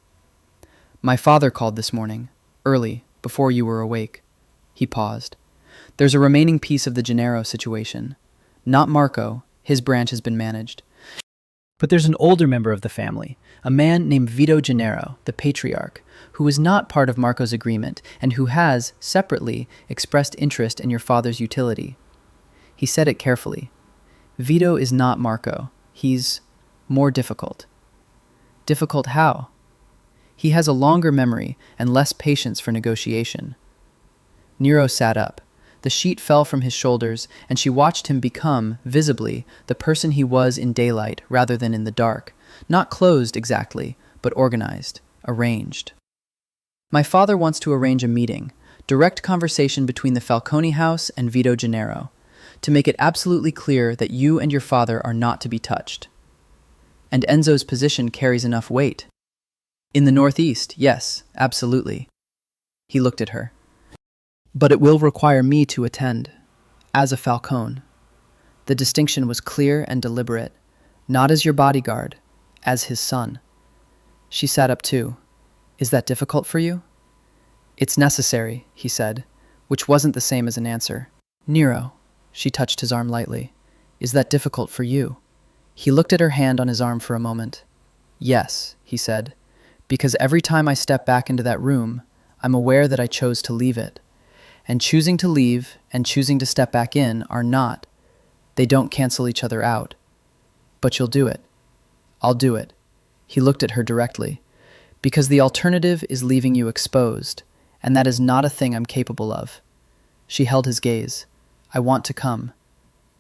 My father called this morning, early, before you were awake. He paused. There's a remaining piece of the Gennaro situation. Not Marco, his branch has been managed. But there's an older member of the family, a man named Vito Gennaro, the patriarch, who is not part of Marco's agreement and who has, separately, expressed interest in your father's utility. He said it carefully. Vito is not Marco. He's more difficult. Difficult how? He has a longer memory and less patience for negotiation. Nero sat up. The sheet fell from his shoulders, and she watched him become, visibly, the person he was in daylight rather than in the dark, not closed exactly, but organized, arranged. My father wants to arrange a meeting, direct conversation between the Falcone house and Vito Gennaro, to make it absolutely clear that you and your father are not to be touched. And Enzo's position carries enough weight. In the Northeast, yes, absolutely. He looked at her. But it will require me to attend, as a Falcone. The distinction was clear and deliberate, not as your bodyguard, as his son. She sat up too. Is that difficult for you? It's necessary, he said, which wasn't the same as an answer. Nero, she touched his arm lightly, is that difficult for you? He looked at her hand on his arm for a moment. Yes, he said, because every time I step back into that room, I'm aware that I chose to leave it. And choosing to leave and choosing to step back in are not. They don't cancel each other out. But you'll do it. I'll do it. He looked at her directly. Because the alternative is leaving you exposed, and that is not a thing I'm capable of. She held his gaze. I want to come.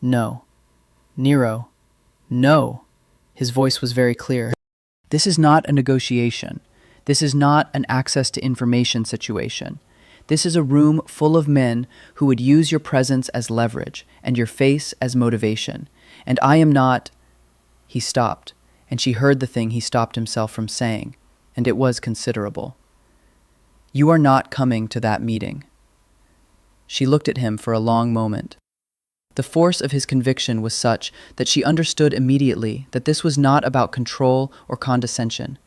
No. Nero. No. His voice was very clear. This is not a negotiation. This is not an access to information situation. This is a room full of men who would use your presence as leverage and your face as motivation. And I am not... He stopped, and she heard the thing he stopped himself from saying, and it was considerable. You are not coming to that meeting. She looked at him for a long moment. The force of his conviction was such that she understood immediately that this was not about control or condescension.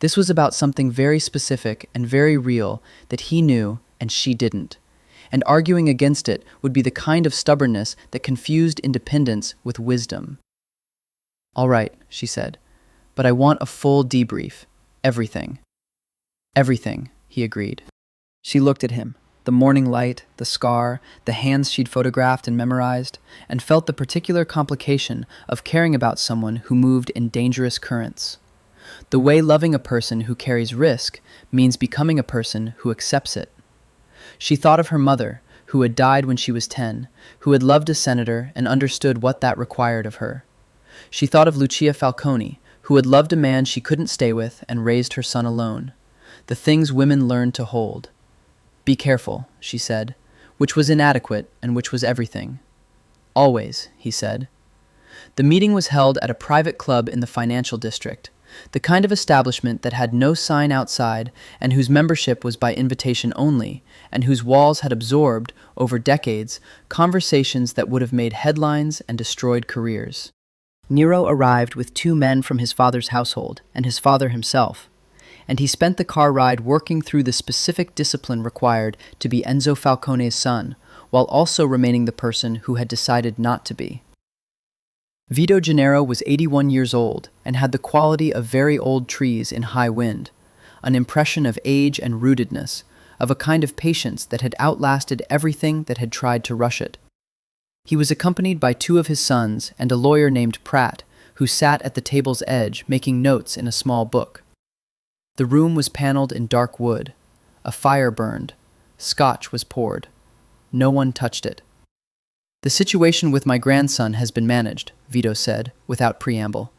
This was about something very specific and very real that he knew and she didn't. And arguing against it would be the kind of stubbornness that confused independence with wisdom. All right, she said, but I want a full debrief. Everything. Everything, he agreed. She looked at him, the morning light, the scar, the hands she'd photographed and memorized, and felt the particular complication of caring about someone who moved in dangerous currents. The way loving a person who carries risk means becoming a person who accepts it. She thought of her mother, who had died when she was 10, who had loved a senator and understood what that required of her. She thought of Lucia Falcone, who had loved a man she couldn't stay with and raised her son alone. The things women learn to hold. Be careful, she said, which was inadequate and which was everything. Always, he said. The meeting was held at a private club in the financial district, the kind of establishment that had no sign outside and whose membership was by invitation only, and whose walls had absorbed, over decades, conversations that would have made headlines and destroyed careers. Nero arrived with 2 men from his father's household and his father himself, and he spent the car ride working through the specific discipline required to be Enzo Falcone's son, while also remaining the person who had decided not to be. Vito Gennaro was 81 years old and had the quality of very old trees in high wind, an impression of age and rootedness, of a kind of patience that had outlasted everything that had tried to rush it. He was accompanied by two of his sons and a lawyer named Pratt, who sat at the table's edge making notes in a small book. The room was paneled in dark wood. A fire burned. Scotch was poured. No one touched it. "The situation with my grandson has been managed," Vito said, without preamble.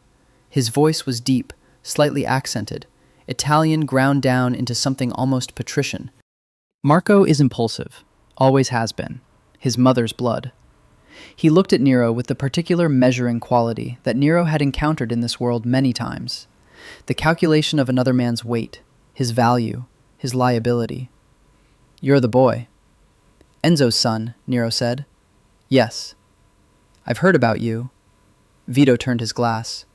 His voice was deep, slightly accented, Italian ground down into something almost patrician. "Marco is impulsive, always has been. His mother's blood." He looked at Nero with the particular measuring quality that Nero had encountered in this world many times. The calculation of another man's weight, his value, his liability. "You're the boy." "Enzo's son," Nero said. "Yes." "I've heard about you." Vito turned his glass.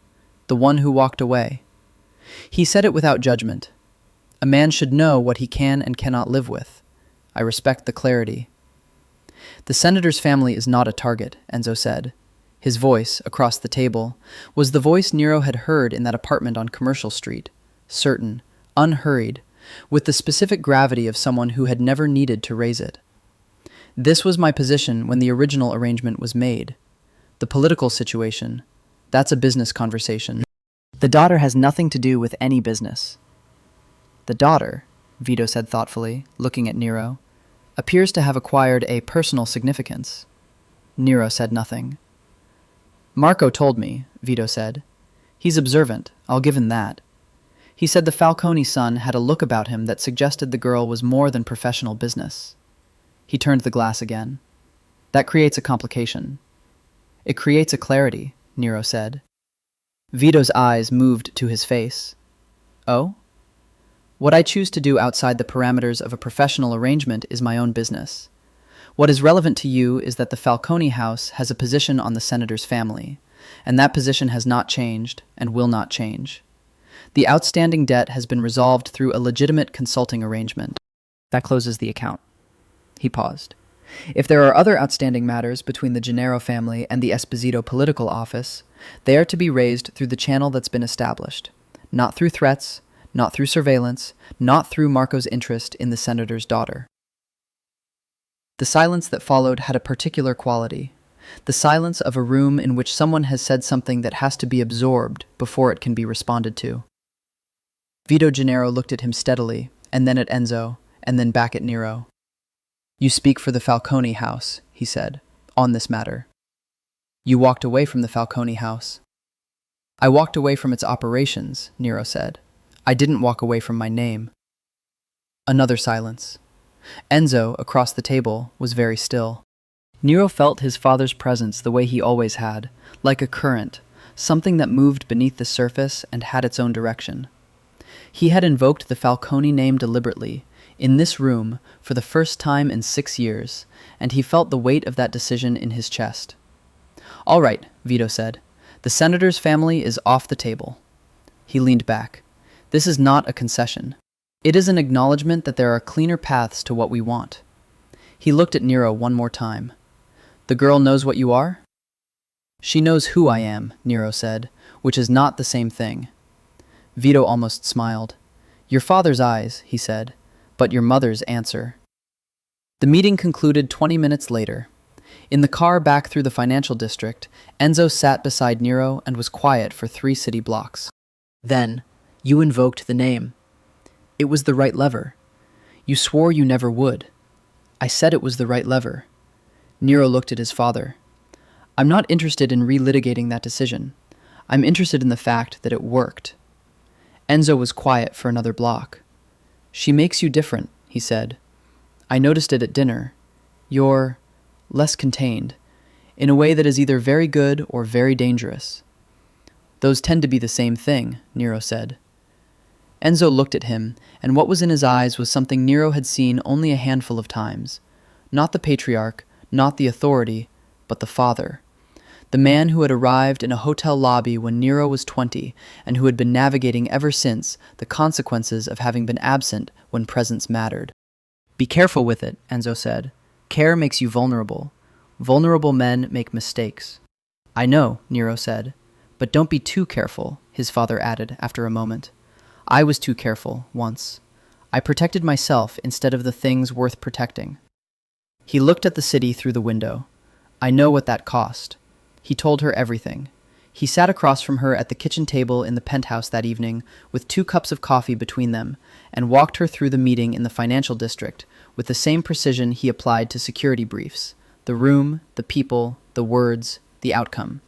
"The one who walked away." He said it without judgment. A man should know what he can and cannot live with. I respect the clarity. "The senator's family is not a target," Enzo said. His voice, across the table, was the voice Nero had heard in that apartment on Commercial Street, certain, unhurried, with the specific gravity of someone who had never needed to raise it. "This was my position when the original arrangement was made. The political situation, that's a business conversation. The daughter has nothing to do with any business." "The daughter," Vito said thoughtfully, looking at Nero, "appears to have acquired a personal significance." Nero said nothing. "Marco told me," Vito said. "He's observant, I'll give him that. He said the Falcone son had a look about him that suggested the girl was more than professional business." He turned the glass again. "That creates a complication." "It creates a clarity," Nero said. Vito's eyes moved to his face. "Oh? What I choose to do outside the parameters of a professional arrangement is my own business. What is relevant to you is that the Falcone house has a position on the senator's family, and that position has not changed and will not change. The outstanding debt has been resolved through a legitimate consulting arrangement. That closes the account." He paused. "If there are other outstanding matters between the Gennaro family and the Esposito political office, they are to be raised through the channel that's been established, not through threats, not through surveillance, not through Marco's interest in the senator's daughter." The silence that followed had a particular quality, the silence of a room in which someone has said something that has to be absorbed before it can be responded to. Vito Gennaro looked at him steadily, and then at Enzo, and then back at Nero. "You speak for the Falcone house," he said, "on this matter. You walked away from the Falcone house." "I walked away from its operations," Nero said. "I didn't walk away from my name." Another silence. Enzo, across the table, was very still. Nero felt his father's presence the way he always had, like a current, something that moved beneath the surface and had its own direction. He had invoked the Falcone name deliberately, in this room, for the first time in 6 years, and he felt the weight of that decision in his chest. "All right," Vito said. "The senator's family is off the table." He leaned back. "This is not a concession. It is an acknowledgement that there are cleaner paths to what we want." He looked at Nero one more time. "The girl knows what you are?" "She knows who I am," Nero said, "which is not the same thing." Vito almost smiled. "Your father's eyes," he said, "but your mother's answer." The meeting concluded 20 minutes later. In the car back through the financial district, Enzo sat beside Nero and was quiet for 3 city blocks. "Then, you invoked the name. It was the right lever. You swore you never would. I said it was the right lever." Nero looked at his father. "I'm not interested in relitigating that decision. I'm interested in the fact that it worked." Enzo was quiet for another block. "She makes you different," he said. "I noticed it at dinner. You're less contained, in a way that is either very good or very dangerous." "Those tend to be the same thing," Nero said. Enzo looked at him, and what was in his eyes was something Nero had seen only a handful of times. Not the patriarch, not the authority, but the father. The The man who had arrived in a hotel lobby when Nero was 20 and who had been navigating ever since the consequences of having been absent when presence mattered. "Be careful with it," Enzo said. "Care makes you vulnerable. Vulnerable men make mistakes." "I know," Nero said. "But don't be too careful," his father added after a moment. "I was too careful, once. I protected myself instead of the things worth protecting." He looked at the city through the window. "I know what that cost." He told her everything. He sat across from her at the kitchen table in the penthouse that evening, with 2 cups of coffee between them, and walked her through the meeting in the financial district with the same precision he applied to security briefs: the room, the people, the words, the outcome.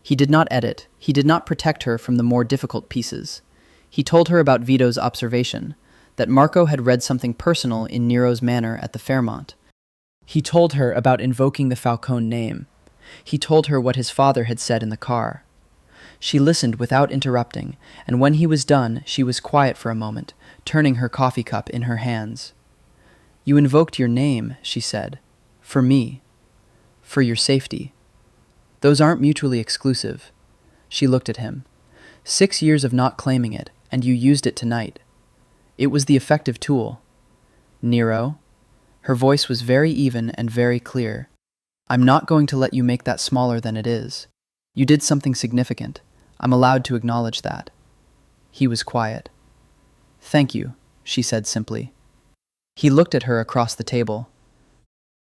He did not edit. He did not protect her from the more difficult pieces. He told her about Vito's observation, that Marco had read something personal in Nero's manner at the Fairmont. He told her about invoking the Falcone name. He told her what his father had said in the car. She listened without interrupting, and when he was done, she was quiet for a moment, turning her coffee cup in her hands. "You invoked your name," she said. "For me. For your safety. Those aren't mutually exclusive." She looked at him. 6 years of not claiming it, and you used it tonight. It was the effective tool. "Nero." Her voice was very even and very clear. "I'm not going to let you make that smaller than it is. You did something significant. I'm allowed to acknowledge that." He was quiet. "Thank you," she said simply. He looked at her across the table.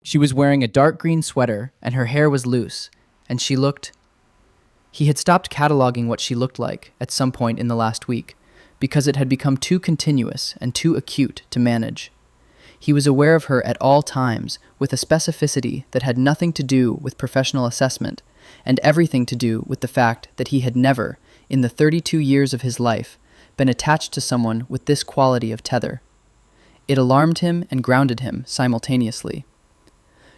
She was wearing a dark green sweater, and her hair was loose, and she looked... He had stopped cataloging what she looked like at some point in the last week, because it had become too continuous and too acute to manage. He was aware of her at all times with a specificity that had nothing to do with professional assessment and everything to do with the fact that he had never, in the 32 years of his life, been attached to someone with this quality of tether. It alarmed him and grounded him simultaneously.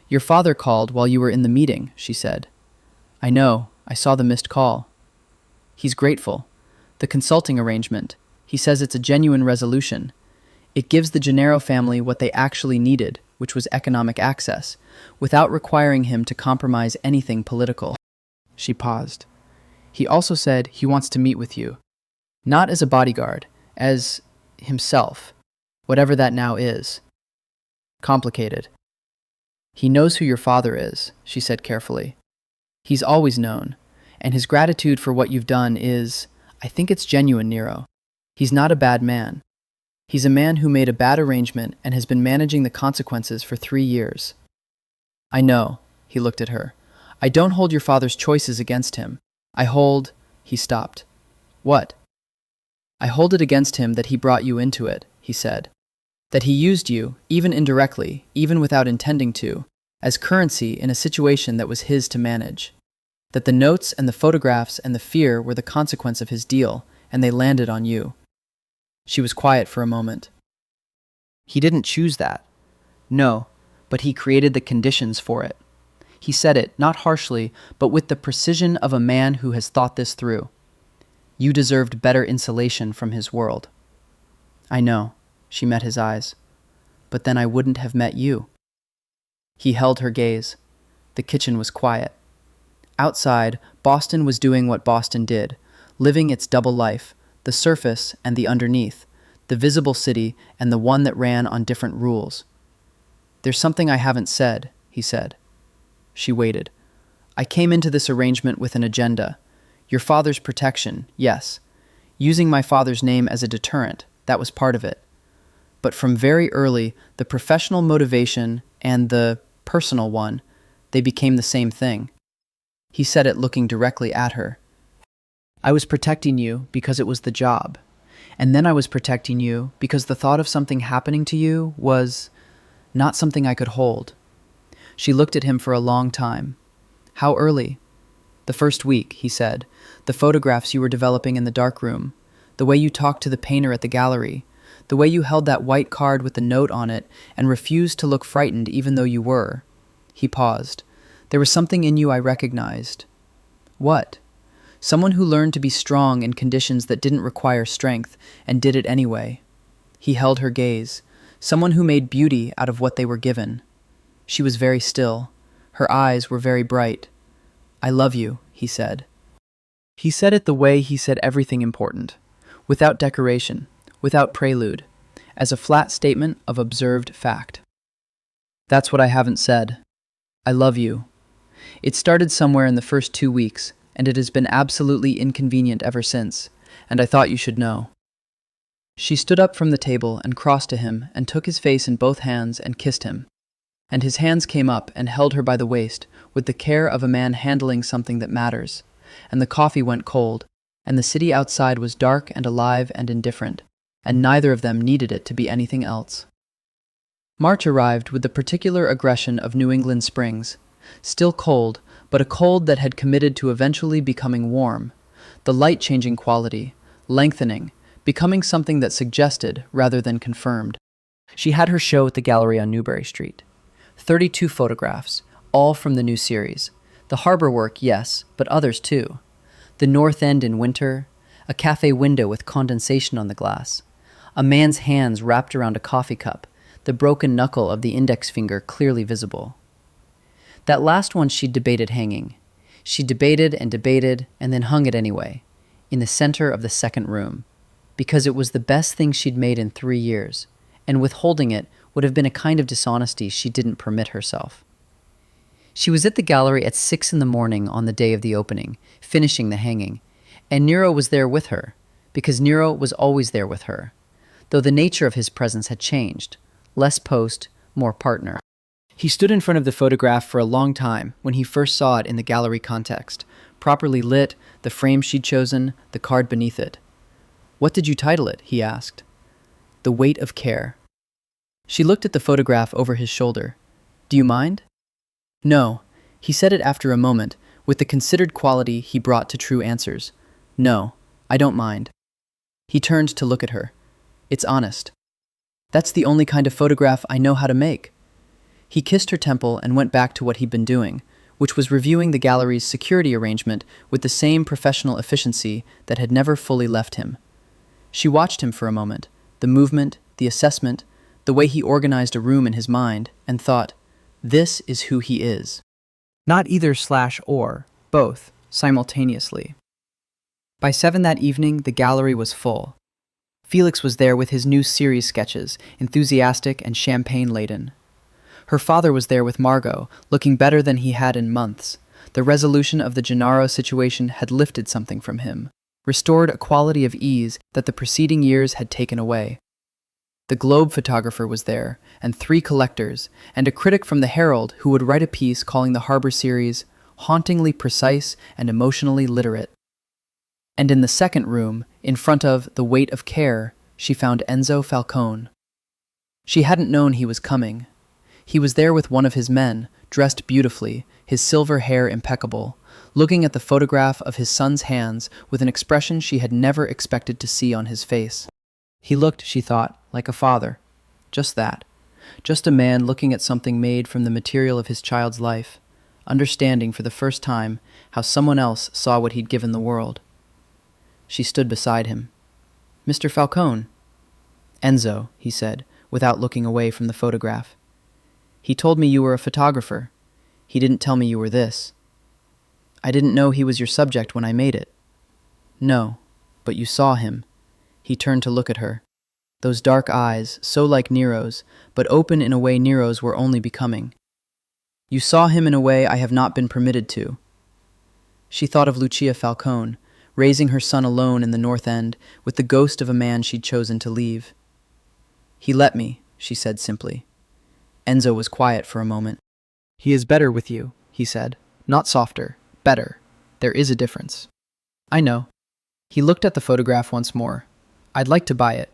"Your father called while you were in the meeting," she said. "I know. I saw the missed call." "He's grateful. The consulting arrangement. He says it's a genuine resolution. It gives the Gennaro family what they actually needed, which was economic access, without requiring him to compromise anything political." She paused. "He also said he wants to meet with you. Not as a bodyguard, as himself, whatever that now is. Complicated. He knows who your father is," she said carefully. "He's always known, and his gratitude for what you've done is, I think it's genuine, Nero. He's not a bad man. He's a man who made a bad arrangement and has been managing the consequences for 3 years." "I know," he looked at her. "I don't hold your father's choices against him. I hold..." He stopped. "What?" "I hold it against him that he brought you into it," he said. "That he used you, even indirectly, even without intending to, as currency in a situation that was his to manage. That the notes and the photographs and the fear were the consequence of his deal, and they landed on you." She was quiet for a moment. "He didn't choose that." "No, but he created the conditions for it." He said it, not harshly, but with the precision of a man who has thought this through. "You deserved better insulation from his world." "I know," she met his eyes. "But then I wouldn't have met you." He held her gaze. The kitchen was quiet. Outside, Boston was doing what Boston did, living its double life, the surface and the underneath, the visible city and the one that ran on different rules. "There's something I haven't said," he said. She waited. "I came into this arrangement with an agenda. Your father's protection, yes. Using my father's name as a deterrent, that was part of it. But from very early, the professional motivation and the personal one, they became the same thing." He said it looking directly at her. "I was protecting you because it was the job. And then I was protecting you because the thought of something happening to you was not something I could hold." She looked at him for a long time. "How early?" "The first week," he said. "The photographs you were developing in the darkroom. The way you talked to the painter at the gallery. The way you held that white card with the note on it and refused to look frightened even though you were." He paused. "There was something in you I recognized." "What?" "Someone who learned to be strong in conditions that didn't require strength and did it anyway." He held her gaze. "Someone who made beauty out of what they were given." She was very still. Her eyes were very bright. "I love you," he said. He said it the way he said everything important, without decoration, without prelude, as a flat statement of observed fact. That's what I haven't said. I love you. It started somewhere in the first 2 weeks, and it has been absolutely inconvenient ever since, and I thought you should know. She stood up from the table and crossed to him and took his face in both hands and kissed him. And his hands came up and held her by the waist with the care of a man handling something that matters. And the coffee went cold, and the city outside was dark and alive and indifferent, and neither of them needed it to be anything else. March arrived with the particular aggression of New England springs, still cold, but a cold that had committed to eventually becoming warm, the light-changing quality, lengthening, becoming something that suggested rather than confirmed. She had her show at the gallery on Newbury Street. 32 photographs, all from the new series. The harbor work, yes, but others too. The North End in winter, a cafe window with condensation on the glass, a man's hands wrapped around a coffee cup, the broken knuckle of the index finger clearly visible. That last one she debated hanging. She debated and then hung it anyway, in the center of the second room, because it was the best thing she'd made in 3 years, and withholding it would have been a kind of dishonesty she didn't permit herself. She was at the gallery at 6 a.m. on the day of the opening, finishing the hanging, and Nero was there with her, because Nero was always there with her, though the nature of his presence had changed, less post, more partner. He stood in front of the photograph for a long time when he first saw it in the gallery context, properly lit, the frame she'd chosen, the card beneath it. "What did you title it?" he asked. "The Weight of Care." She looked at the photograph over his shoulder. "Do you mind?" "No," he said it after a moment, with the considered quality he brought to true answers. "No, I don't mind." He turned to look at her. "It's honest. That's the only kind of photograph I know how to make." He kissed her temple and went back to what he'd been doing, which was reviewing the gallery's security arrangement with the same professional efficiency that had never fully left him. She watched him for a moment, the movement, the assessment, the way he organized a room in his mind, and thought, this is who he is. Not either/or, both, simultaneously. By 7 that evening, the gallery was full. Felix was there with his new series sketches, enthusiastic and champagne-laden. Her father was there with Margot, looking better than he had in months. The resolution of the Gennaro situation had lifted something from him, restored a quality of ease that the preceding years had taken away. The Globe photographer was there, and 3 collectors, and a critic from the Herald who would write a piece calling the Harbor series hauntingly precise and emotionally literate. And in the second room, in front of The Weight of Care, she found Enzo Falcone. She hadn't known he was coming. He was there with one of his men, dressed beautifully, his silver hair impeccable, looking at the photograph of his son's hands with an expression she had never expected to see on his face. He looked, she thought, like a father. Just that. Just a man looking at something made from the material of his child's life, understanding for the first time how someone else saw what he'd given the world. She stood beside him. "Mr. Falcone." "Enzo," he said, without looking away from the photograph. "He told me you were a photographer. He didn't tell me you were this. I didn't know he was your subject when I made it." "No, but you saw him." He turned to look at her. Those dark eyes, so like Nero's, but open in a way Nero's were only becoming. "You saw him in a way I have not been permitted to." She thought of Lucia Falcone, raising her son alone in the North End, with the ghost of a man she'd chosen to leave. "He let me," she said simply. Enzo was quiet for a moment. "He is better with you," he said. "Not softer, better. There is a difference." "I know." He looked at the photograph once more. "I'd like to buy it."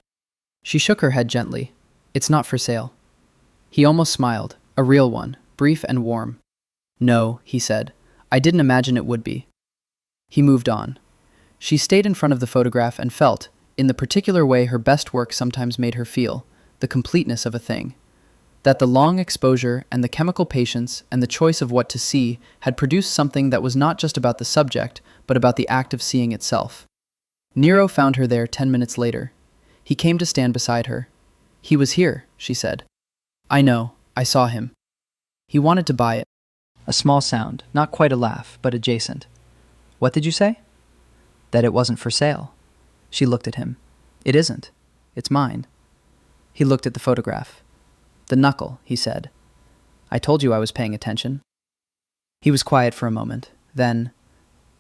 She shook her head gently. "It's not for sale." He almost smiled, a real one, brief and warm. "No," he said. "I didn't imagine it would be." He moved on. She stayed in front of the photograph and felt, in the particular way her best work sometimes made her feel, the completeness of a thing. That the long exposure and the chemical patience and the choice of what to see had produced something that was not just about the subject, but about the act of seeing itself. Nero found her there 10 minutes later. He came to stand beside her. "He was here," she said. "I know. I saw him. He wanted to buy it." A small sound, not quite a laugh, but adjacent. What did you say? That it wasn't for sale. She looked at him. It isn't. It's mine. He looked at the photograph. The knuckle, he said. I told you I was paying attention. He was quiet for a moment. Then,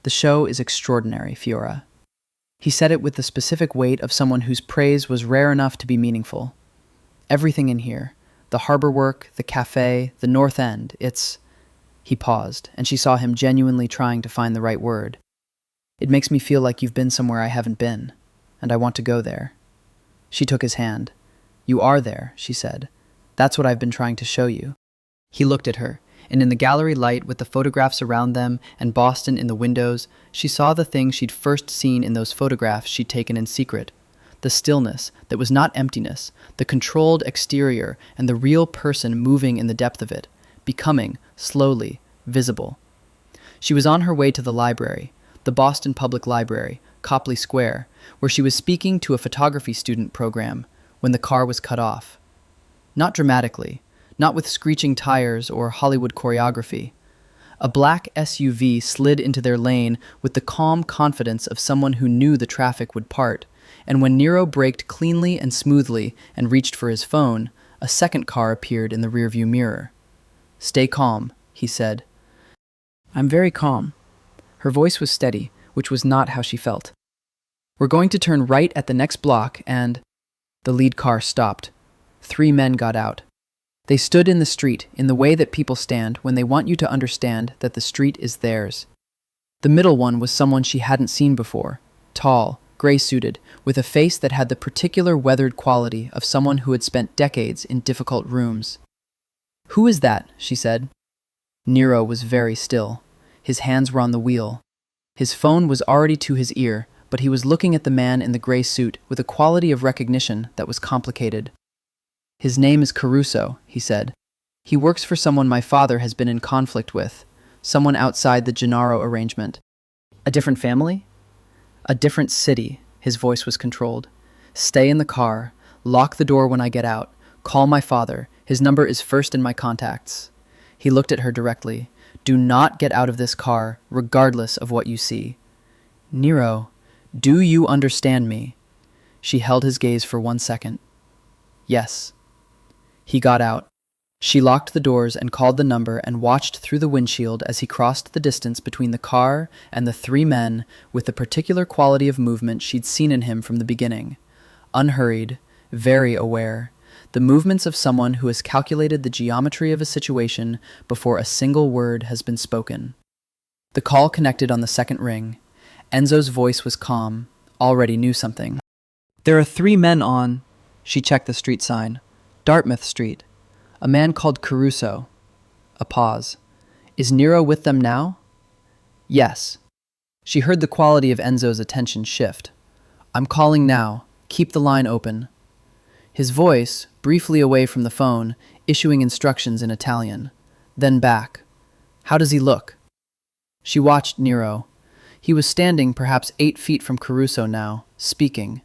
the show is extraordinary, Fiora. He said it with the specific weight of someone whose praise was rare enough to be meaningful. Everything in here, the harbor work, the cafe, the North End, it's... He paused, and she saw him genuinely trying to find the right word. It makes me feel like you've been somewhere I haven't been, and I want to go there. She took his hand. You are there, she said. That's what I've been trying to show you. He looked at her, and in the gallery light with the photographs around them and Boston in the windows, she saw the thing she'd first seen in those photographs she'd taken in secret. The stillness that was not emptiness, the controlled exterior, and the real person moving in the depth of it, becoming, slowly, visible. She was on her way to the library, the Boston Public Library, Copley Square, where she was speaking to a photography student program, when the car was cut off. Not dramatically, not with screeching tires or Hollywood choreography. A black SUV slid into their lane with the calm confidence of someone who knew the traffic would part, and when Nero braked cleanly and smoothly and reached for his phone, a second car appeared in the rearview mirror. Stay calm, he said. I'm very calm. Her voice was steady, which was not how she felt. We're going to turn right at the next block and... The lead car stopped. 3 men got out. They stood in the street in the way that people stand when they want you to understand that the street is theirs. The middle one was someone she hadn't seen before, tall, gray-suited, with a face that had the particular weathered quality of someone who had spent decades in difficult rooms. Who is that? She said. Nero was very still. His hands were on the wheel. His phone was already to his ear, but he was looking at the man in the gray suit with a quality of recognition that was complicated. His name is Caruso, he said. He works for someone my father has been in conflict with, someone outside the Gennaro arrangement. A different family? A different city, his voice was controlled. Stay in the car, lock the door when I get out, call my father, his number is first in my contacts. He looked at her directly. Do not get out of this car, regardless of what you see. Nero, do you understand me? She held his gaze for 1 second. Yes. He got out. She locked the doors and called the number and watched through the windshield as he crossed the distance between the car and the 3 men with the particular quality of movement she'd seen in him from the beginning. Unhurried, very aware. The movements of someone who has calculated the geometry of a situation before a single word has been spoken. The call connected on the second ring. Enzo's voice was calm, already knew something. There are 3 men on, she checked the street sign, Dartmouth Street. A man called Caruso. A pause. Is Nero with them now? Yes. She heard the quality of Enzo's attention shift. I'm calling now. Keep the line open. His voice, briefly away from the phone, issuing instructions in Italian. Then back. How does he look? She watched Nero. He was standing perhaps 8 feet from Caruso now, speaking.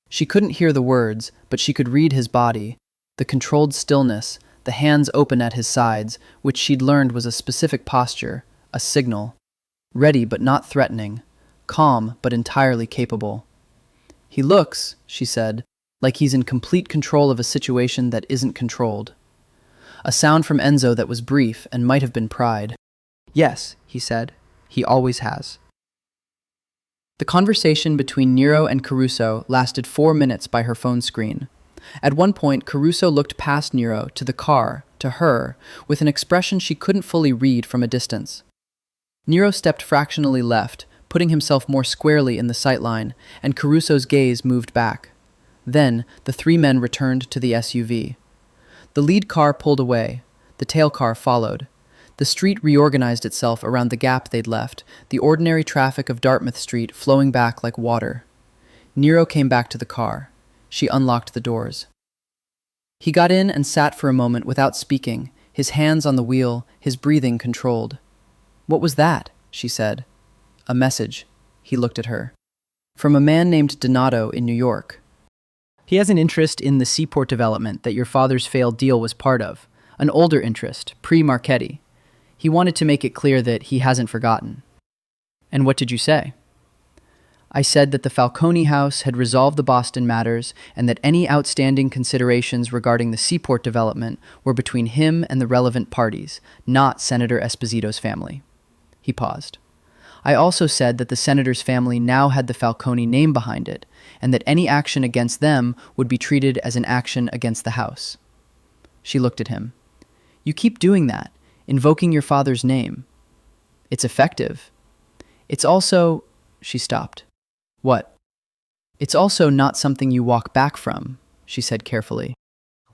She couldn't hear the words, but she could read his body, the controlled stillness, the hands open at his sides, which she'd learned was a specific posture, a signal. Ready but not threatening, calm but entirely capable. He looks, she said, like he's in complete control of a situation that isn't controlled. A sound from Enzo that was brief and might have been pride. Yes, he said, he always has. The conversation between Nero and Caruso lasted 4 minutes by her phone screen. At one point, Caruso looked past Nero to the car, to her, with an expression she couldn't fully read from a distance. Nero stepped fractionally left, putting himself more squarely in the sightline, and Caruso's gaze moved back. Then, the 3 men returned to the SUV. The lead car pulled away. The tail car followed. The street reorganized itself around the gap they'd left, the ordinary traffic of Dartmouth Street flowing back like water. Nero came back to the car. She unlocked the doors. He got in and sat for a moment without speaking, his hands on the wheel, his breathing controlled. What was that? She said. A message. He looked at her. From a man named Donato in New York. He has an interest in the seaport development that your father's failed deal was part of, an older interest, pre-Marchetti. He wanted to make it clear that he hasn't forgotten. And what did you say? I said that the Falcone house had resolved the Boston matters and that any outstanding considerations regarding the seaport development were between him and the relevant parties, not Senator Esposito's family. He paused. I also said that the senator's family now had the Falcone name behind it, and that any action against them would be treated as an action against the house. She looked at him. You keep doing that, invoking your father's name. It's effective. It's also... She stopped. What? It's also not something you walk back from, she said carefully.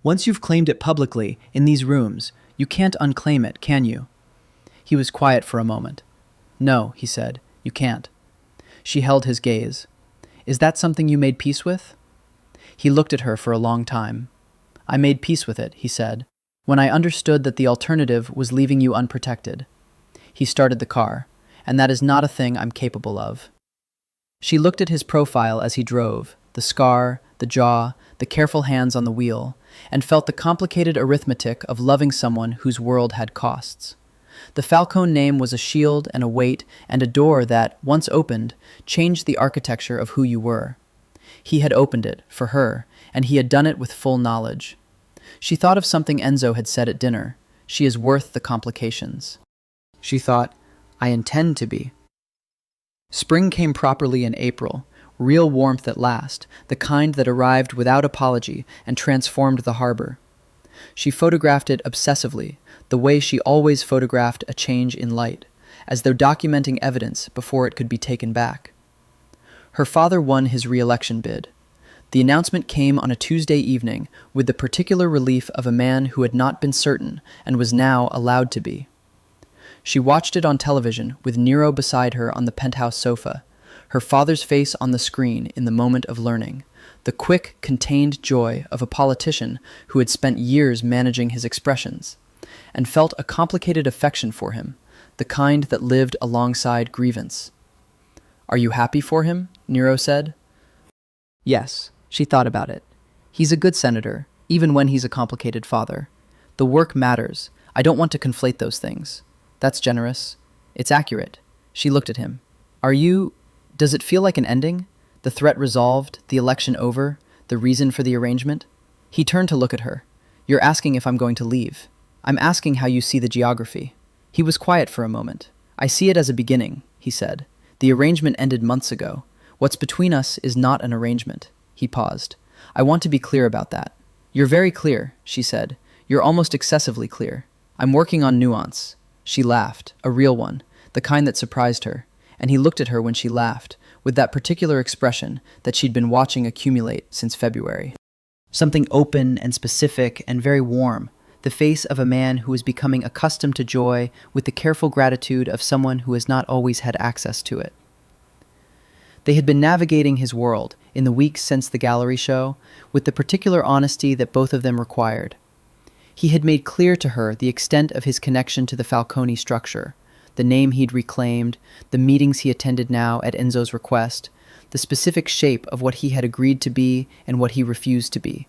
Once you've claimed it publicly, in these rooms, you can't unclaim it, can you? He was quiet for a moment. No, he said, you can't. She held his gaze. Is that something you made peace with? He looked at her for a long time. I made peace with it, he said, when I understood that the alternative was leaving you unprotected. He started the car, and that is not a thing I'm capable of. She looked at his profile as he drove, the scar, the jaw, the careful hands on the wheel, and felt the complicated arithmetic of loving someone whose world had costs. The Falcone name was a shield and a weight and a door that, once opened, changed the architecture of who you were. He had opened it, for her, and he had done it with full knowledge. She thought of something Enzo had said at dinner. She is worth the complications. She thought, I intend to be. Spring came properly in April, real warmth at last, the kind that arrived without apology and transformed the harbor. She photographed it obsessively, the way she always photographed a change in light, as though documenting evidence before it could be taken back. Her father won his re-election bid. The announcement came on a Tuesday evening with the particular relief of a man who had not been certain and was now allowed to be. She watched it on television with Nero beside her on the penthouse sofa, her father's face on the screen in the moment of learning, the quick, contained joy of a politician who had spent years managing his expressions, and felt a complicated affection for him, the kind that lived alongside grievance. Are you happy for him? Nero said. Yes, she thought about it. He's a good senator, even when he's a complicated father. The work matters. I don't want to conflate those things. That's generous. It's accurate. She looked at him. Does it feel like an ending? The threat resolved, the election over, the reason for the arrangement? He turned to look at her. You're asking if I'm going to leave. I'm asking how you see the geography. He was quiet for a moment. I see it as a beginning, he said. The arrangement ended months ago. What's between us is not an arrangement. He paused. I want to be clear about that. You're very clear, she said. You're almost excessively clear. I'm working on nuance. She laughed, a real one, the kind that surprised her, and he looked at her when she laughed, with that particular expression that she'd been watching accumulate since February. Something open and specific and very warm, the face of a man who is becoming accustomed to joy with the careful gratitude of someone who has not always had access to it. They had been navigating his world, in the weeks since the gallery show, with the particular honesty that both of them required. He had made clear to her the extent of his connection to the Falcone structure, the name he'd reclaimed, the meetings he attended now at Enzo's request, the specific shape of what he had agreed to be and what he refused to be.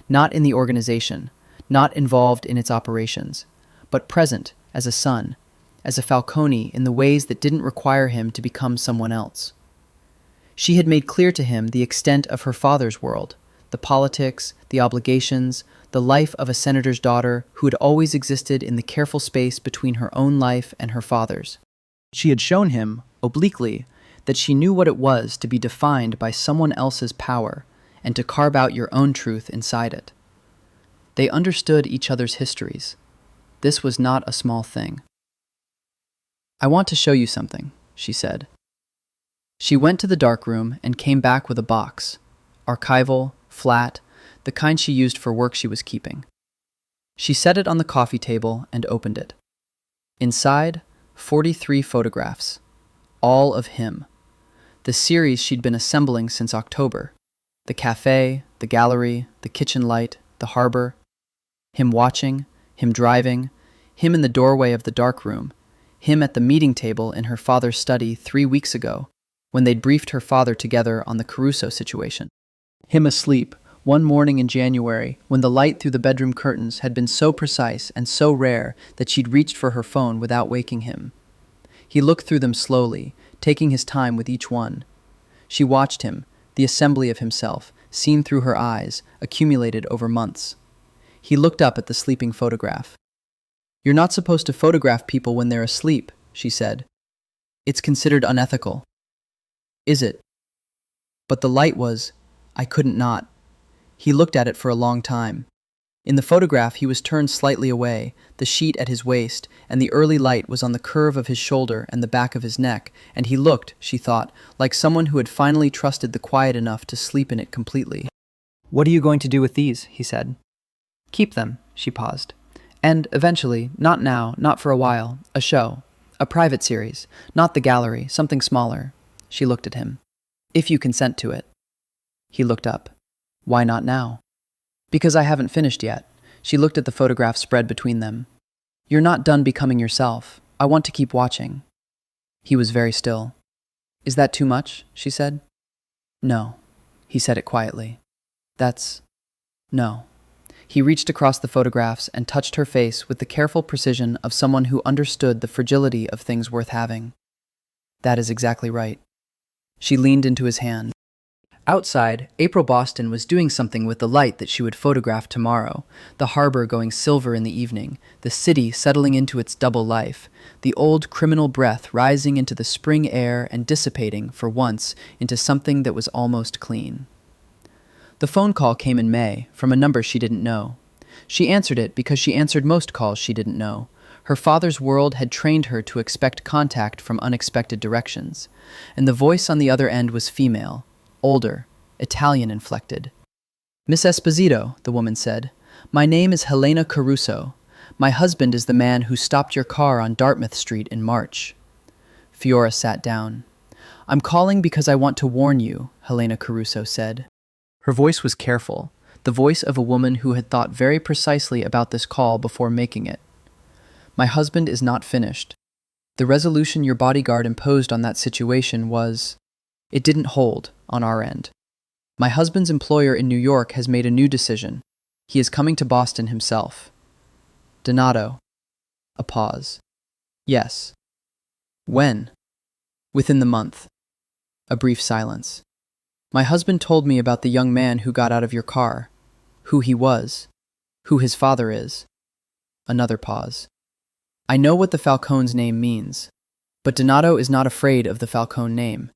Not in the organization, not involved in its operations, but present as a son, as a Falcone in the ways that didn't require him to become someone else. She had made clear to him the extent of her father's world, the politics, the obligations, the life of a senator's daughter who had always existed in the careful space between her own life and her father's. She had shown him, obliquely, that she knew what it was to be defined by someone else's power and to carve out your own truth inside it. They understood each other's histories. This was not a small thing. I want to show you something, she said. She went to the darkroom and came back with a box, archival, flat, the kind she used for work she was keeping. She set it on the coffee table and opened it. Inside, 43 photographs, all of him. The series she'd been assembling since October. The cafe, the gallery, the kitchen light, the harbor. Him watching, him driving, him in the doorway of the darkroom, him at the meeting table in her father's study 3 weeks ago, when they'd briefed her father together on the Caruso situation. Him asleep, one morning in January, when the light through the bedroom curtains had been so precise and so rare that she'd reached for her phone without waking him. He looked through them slowly, taking his time with each one. She watched him, the assembly of himself, seen through her eyes, accumulated over months. He looked up at the sleeping photograph. "You're not supposed to photograph people when they're asleep," she said. "It's considered unethical." "Is it?" But the light was, I couldn't not. He looked at it for a long time. In the photograph, he was turned slightly away, the sheet at his waist, and the early light was on the curve of his shoulder and the back of his neck, and he looked, she thought, like someone who had finally trusted the quiet enough to sleep in it completely. "What are you going to do with these?" he said. "Keep them," she paused. "And eventually, not now, not for a while, a show. A private series. Not the gallery, something smaller." She looked at him. "If you consent to it." He looked up. "Why not now?" "Because I haven't finished yet." She looked at the photograph spread between them. "You're not done becoming yourself. I want to keep watching." He was very still. "Is that too much?" she said. "No." He said it quietly. No. He reached across the photographs and touched her face with the careful precision of someone who understood the fragility of things worth having. "That is exactly right." She leaned into his hand. Outside, April Boston was doing something with the light that she would photograph tomorrow, the harbor going silver in the evening, the city settling into its double life, the old criminal breath rising into the spring air and dissipating, for once, into something that was almost clean. The phone call came in May, from a number she didn't know. She answered it because she answered most calls she didn't know. Her father's world had trained her to expect contact from unexpected directions, and the voice on the other end was female, older, Italian-inflected. "Miss Esposito," the woman said, "my name is Helena Caruso. My husband is the man who stopped your car on Dartmouth Street in March." Fiora sat down. "I'm calling because I want to warn you," Helena Caruso said. Her voice was careful, the voice of a woman who had thought very precisely about this call before making it. "My husband is not finished. The resolution your bodyguard imposed on that situation it didn't hold on our end. My husband's employer in New York has made a new decision. He is coming to Boston himself." "Donato." A pause. "Yes." "When?" "Within the month." A brief silence. "My husband told me about the young man who got out of your car. Who he was. Who his father is." Another pause. "I know what the Falcone's name means. But Donato is not afraid of the Falcone name.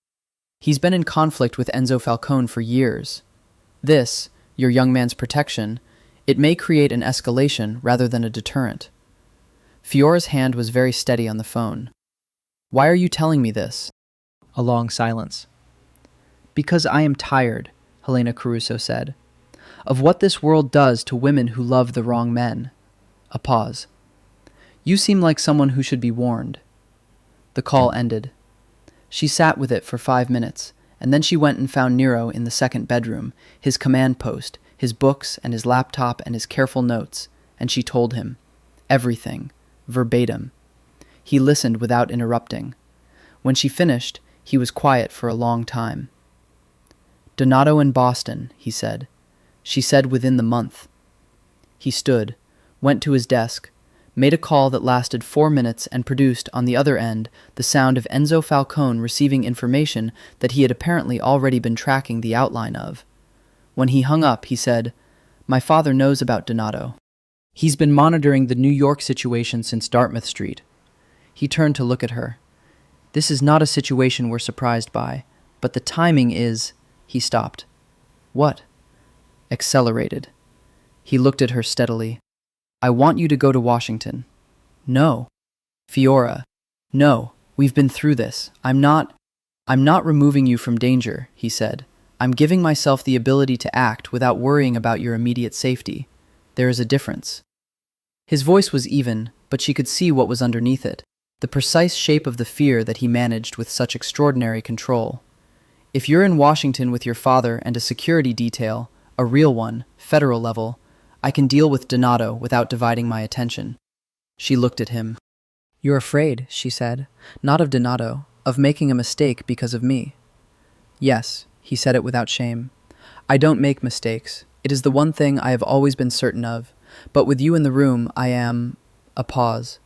He's been in conflict with Enzo Falcone for years. This, your young man's protection, it may create an escalation rather than a deterrent." Fiora's hand was very steady on the phone. "Why are you telling me this?" A long silence. "Because I am tired," Helena Caruso said, "of what this world does to women who love the wrong men." A pause. "You seem like someone who should be warned." The call ended. She sat with it for 5 minutes, and then she went and found Nero in the second bedroom, his command post, his books and his laptop and his careful notes, and she told him. Everything. Verbatim. He listened without interrupting. When she finished, he was quiet for a long time. "Donato in Boston," he said. She said within the month. He stood, went to his desk, made a call that lasted 4 minutes and produced, on the other end, the sound of Enzo Falcone receiving information that he had apparently already been tracking the outline of. When he hung up, he said, "My father knows about Donato. He's been monitoring the New York situation since Dartmouth Street." He turned to look at her. "This is not a situation we're surprised by, but the timing is—" He stopped. "What?" "Accelerated." He looked at her steadily. "I want you to go to Washington." "No." "Fiora." "No, we've been through this. I'm not removing you from danger," he said. "I'm giving myself the ability to act without worrying about your immediate safety. There is a difference." His voice was even, but she could see what was underneath it, the precise shape of the fear that he managed with such extraordinary control. "If you're in Washington with your father and a security detail, a real one, federal level, I can deal with Donato without dividing my attention." She looked at him. "You're afraid," she said, "not of Donato, of making a mistake because of me." "Yes," he said it without shame. "I don't make mistakes. It is the one thing I have always been certain of. But with you in the room, I am—" A pause.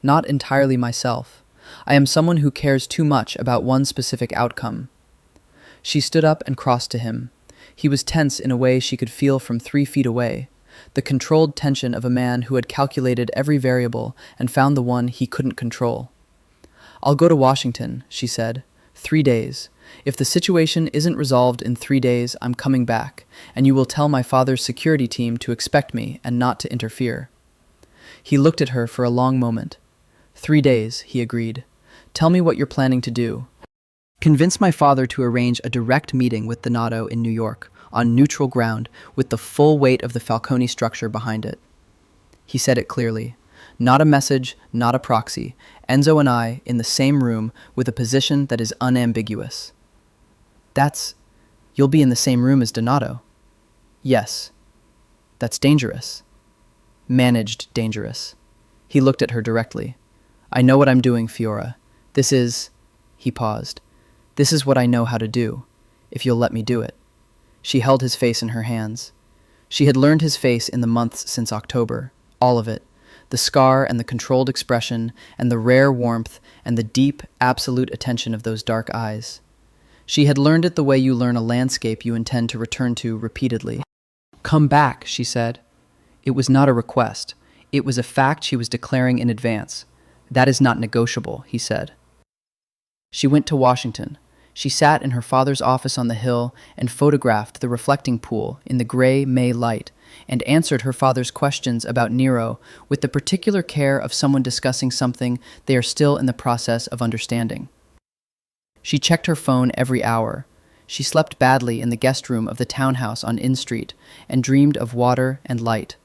"Not entirely myself. I am someone who cares too much about one specific outcome. She stood up and crossed to him. He was tense in a way she could feel from 3 feet away, the controlled tension of a man who had calculated every variable and found the one he couldn't control. "I'll go to Washington," she said. 3 days. If the situation isn't resolved in 3 days, I'm coming back, and you will tell my father's security team to expect me and not to interfere." He looked at her for a long moment. 3 days, he agreed. "Tell me what you're planning to do." "Convince my father to arrange a direct meeting with Donato in New York, on neutral ground, with the full weight of the Falcone structure behind it." He said it clearly. Not a message, not a proxy. Enzo and I in the same room with a position that is unambiguous. You'll be in the same room as Donato." "Yes. That's dangerous." "Managed dangerous." He looked at her directly. "I know what I'm doing, Fiora. He paused. "This is what I know how to do, if you'll let me do it." She held his face in her hands. She had learned his face in the months since October, all of it, the scar and the controlled expression and the rare warmth and the deep, absolute attention of those dark eyes. She had learned it the way you learn a landscape you intend to return to repeatedly. "Come back," she said. It was not a request. It was a fact she was declaring in advance. "That is not negotiable," he said. She went to Washington. She sat in her father's office on the Hill and photographed the reflecting pool in the gray May light and answered her father's questions about Nero with the particular care of someone discussing something they are still in the process of understanding. She checked her phone every hour. She slept badly in the guest room of the townhouse on Inn Street and dreamed of water and light.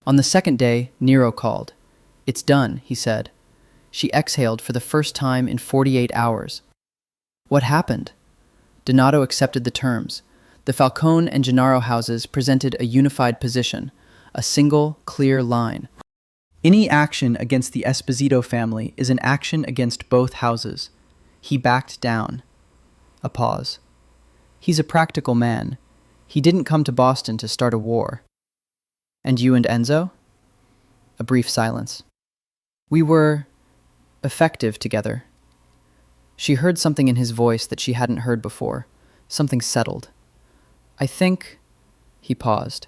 On the second day, Nero called. "It's done," he said. She exhaled for the first time in 48 hours. What happened? Donato accepted the terms. The Falcone and Gennaro houses presented a unified position, a single, clear line. Any action against the Esposito family is an action against both houses. He backed down. A pause. He's a practical man. He didn't come to Boston to start a war. "And you and Enzo?" A brief silence. "We were effective together." She heard something in his voice that she hadn't heard before, something settled. "I think," he paused,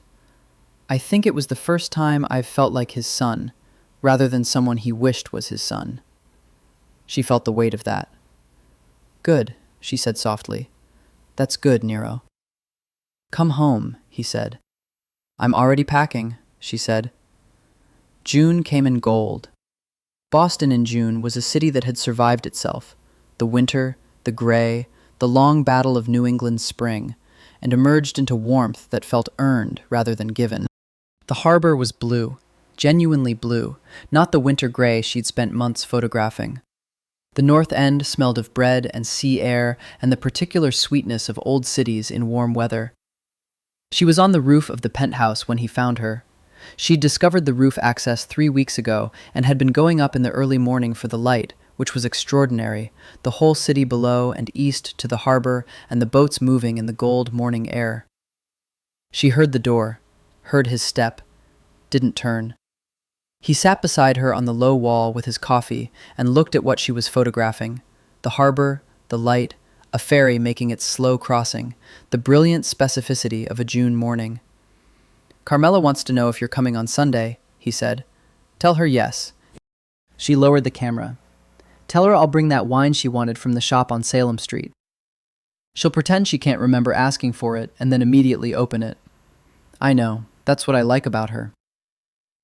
"I think it was the first time I've felt like his son, rather than someone he wished was his son." She felt the weight of that. "Good," she said softly. "That's good, Nero." "Come home," he said. "I'm already packing," she said. June came in gold. Boston in June was a city that had survived itself, the winter, the gray, the long battle of New England's spring, and emerged into warmth that felt earned rather than given. The harbor was blue, genuinely blue, not the winter gray she'd spent months photographing. The North End smelled of bread and sea air and the particular sweetness of old cities in warm weather. She was on the roof of the penthouse when he found her. She'd discovered the roof access 3 weeks ago and had been going up in the early morning for the light, which was extraordinary, the whole city below and east to the harbor and the boats moving in the gold morning air. She heard the door, heard his step, didn't turn. He sat beside her on the low wall with his coffee and looked at what she was photographing, the harbor, the light, a ferry making its slow crossing, the brilliant specificity of a June morning. "Carmela wants to know if you're coming on Sunday," he said. "Tell her yes." She lowered the camera. "Tell her I'll bring that wine she wanted from the shop on Salem Street." She'll pretend she can't remember asking for it and then immediately open it. "I know. That's what I like about her."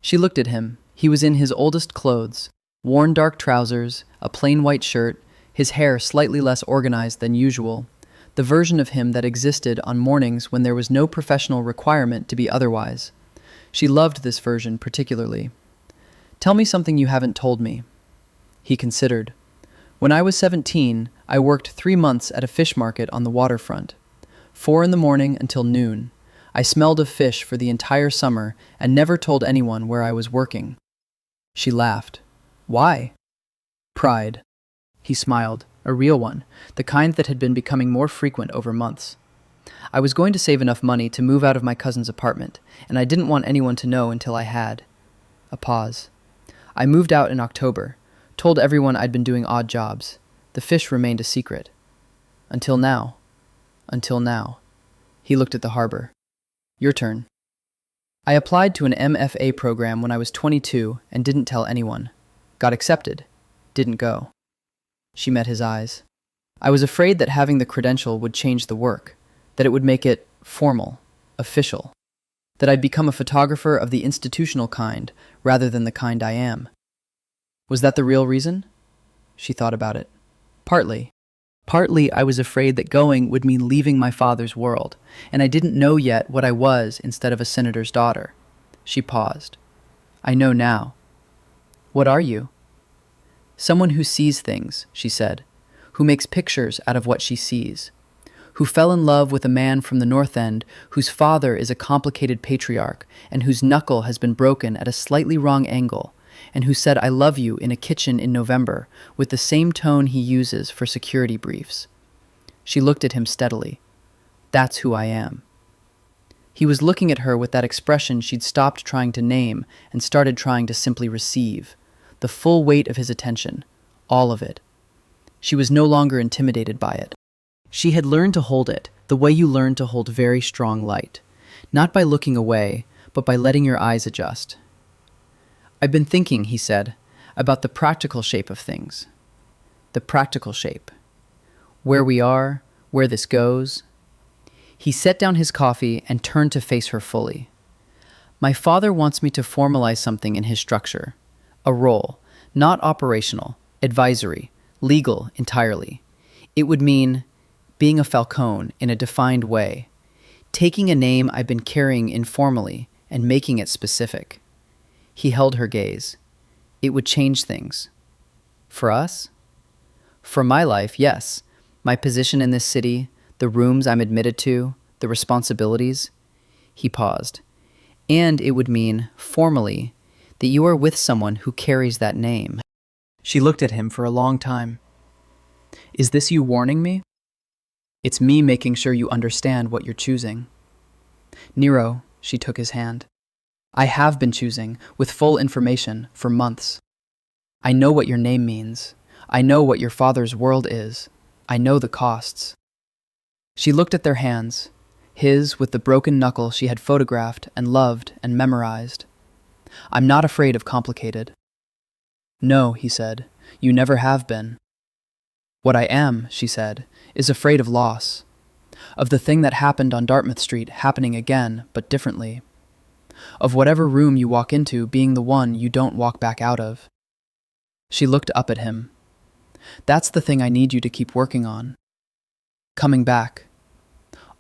She looked at him. He was in his oldest clothes, worn dark trousers, a plain white shirt, his hair slightly less organized than usual, the version of him that existed on mornings when there was no professional requirement to be otherwise. She loved this version particularly. "Tell me something you haven't told me." He considered. "When I was 17, I worked 3 months at a fish market on the waterfront. 4 in the morning until noon. I smelled of fish for the entire summer and never told anyone where I was working." She laughed. "Why?" "Pride." He smiled, a real one, the kind that had been becoming more frequent over months. "I was going to save enough money to move out of my cousin's apartment, and I didn't want anyone to know until I had." A pause. "I moved out in October. Told everyone I'd been doing odd jobs. The fish remained a secret. Until now. Until now. He looked at the harbor. Your turn. I applied to an MFA program when I was 22 and didn't tell anyone. Got accepted. Didn't go. She met his eyes. I was afraid that having the credential would change the work, that it would make it formal, official, that I'd become a photographer of the institutional kind rather than the kind I am. Was that the real reason? She thought about it. Partly. Partly I was afraid that going would mean leaving my father's world, and I didn't know yet what I was instead of a senator's daughter. She paused. I know now. What are you? Someone who sees things, she said, who makes pictures out of what she sees, who fell in love with a man from the North End whose father is a complicated patriarch and whose knuckle has been broken at a slightly wrong angle, and who said I love you in a kitchen in November with the same tone he uses for security briefs. She looked at him steadily. That's who I am. He was looking at her with that expression she'd stopped trying to name and started trying to simply receive, the full weight of his attention, all of it. She was no longer intimidated by it. She had learned to hold it the way you learn to hold very strong light, not by looking away, but by letting your eyes adjust. I've been thinking, he said, about the practical shape of things. The practical shape. Where we are, where this goes. He set down his coffee and turned to face her fully. My father wants me to formalize something in his structure. A role, not operational, advisory, legal entirely. It would mean being a Falcone in a defined way, taking a name I've been carrying informally and making it specific. He held her gaze. It would change things. For us? For my life, yes. My position in this city, the rooms I'm admitted to, the responsibilities. He paused. And it would mean, formally, that you are with someone who carries that name. She looked at him for a long time. Is this you warning me? It's me making sure you understand what you're choosing. Nero, she took his hand. I have been choosing, with full information, for months. I know what your name means. I know what your father's world is. I know the costs. She looked at their hands, his with the broken knuckle she had photographed and loved and memorized. I'm not afraid of complicated. No, he said, you never have been. What I am, she said, is afraid of loss, of the thing that happened on Dartmouth Street happening again, but differently, of whatever room you walk into being the one you don't walk back out of. She looked up at him. That's the thing I need you to keep working on. Coming back.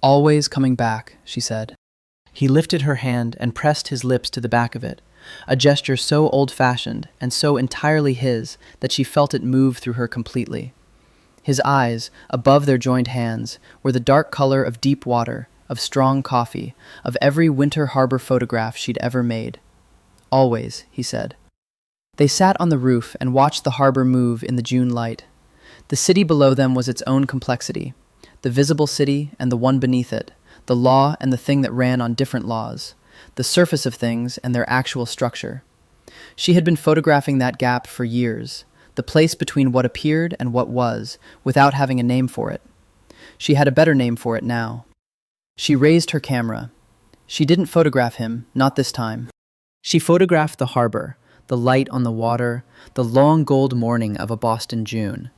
Always coming back, she said. He lifted her hand and pressed his lips to the back of it, a gesture so old-fashioned and so entirely his that she felt it move through her completely. His eyes, above their joined hands, were the dark color of deep water, of strong coffee, of every winter harbor photograph she'd ever made. Always, he said. They sat on the roof and watched the harbor move in the June light. The city below them was its own complexity, the visible city and the one beneath it, the law and the thing that ran on different laws, the surface of things and their actual structure. She had been photographing that gap for years, the place between what appeared and what was, without having a name for it. She had a better name for it now. She raised her camera. She didn't photograph him, not this time. She photographed the harbor, the light on the water, the long gold morning of a Boston June,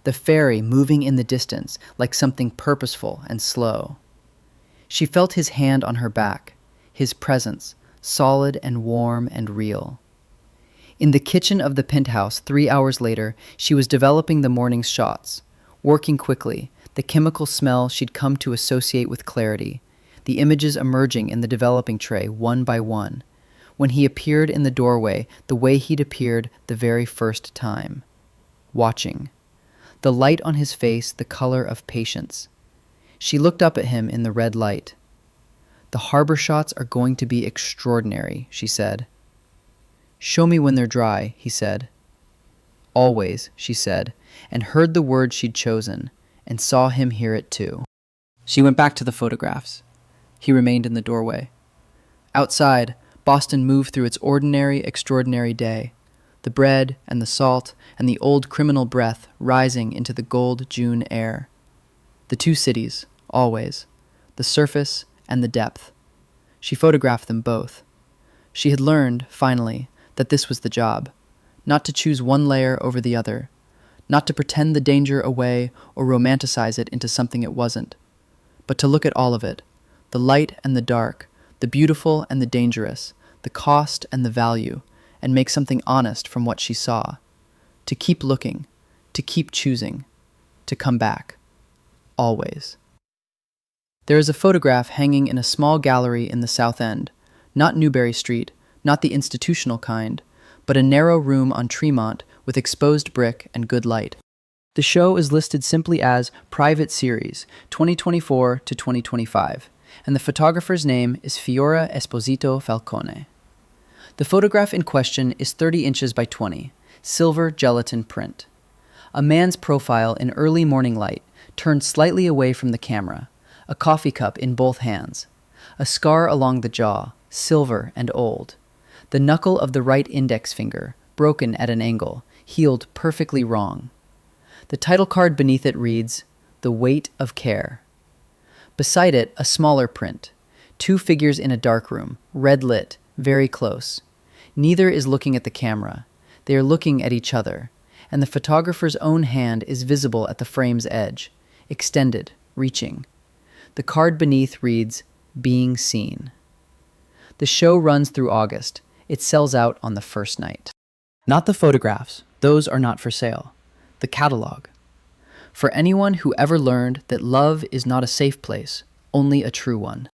the ferry moving in the distance like something purposeful and slow. She felt his hand on her back, his presence, solid and warm and real. In the kitchen of the penthouse 3 hours later, she was developing the morning's shots, working quickly, the chemical smell she'd come to associate with clarity, the images emerging in the developing tray one by one, when he appeared in the doorway the way he'd appeared the very first time. Watching. The light on his face the color of patience. She looked up at him in the red light. The harbor shots are going to be extraordinary, she said. Show me when they're dry, he said. Always, she said, and heard the word she'd chosen, and saw him hear it too. She went back to the photographs. He remained in the doorway. Outside, Boston moved through its ordinary, extraordinary day. the bread and the salt and the old criminal breath rising into the gold June air. The two cities, always, the surface and the depth. She photographed them both. She had learned, finally, that this was the job, not to choose one layer over the other, not to pretend the danger away or romanticize it into something it wasn't, but to look at all of it, the light and the dark, the beautiful and the dangerous, the cost and the value, and make something honest from what she saw. To keep looking, to keep choosing, to come back. Always. There is a photograph hanging in a small gallery in the South End, not Newbury Street, not the institutional kind, but a narrow room on Tremont with exposed brick and good light. The show is listed simply as Private Series, 2024 to 2025, and the photographer's name is Fiora Esposito Falcone. The photograph in question is 30 inches by 20, silver gelatin print. A man's profile in early morning light, turned slightly away from the camera, a coffee cup in both hands, a scar along the jaw, silver and old, the knuckle of the right index finger, broken at an angle, healed perfectly wrong. The title card beneath it reads, The Weight of Care. Beside it, a smaller print, two figures in a dark room, red lit, very close. Neither is looking at the camera. They are looking at each other, and the photographer's own hand is visible at the frame's edge, extended, reaching. The card beneath reads, Being Seen. The show runs through August. It sells out on the first night. Not the photographs. Those are not for sale. The catalog. For anyone who ever learned that love is not a safe place, only a true one.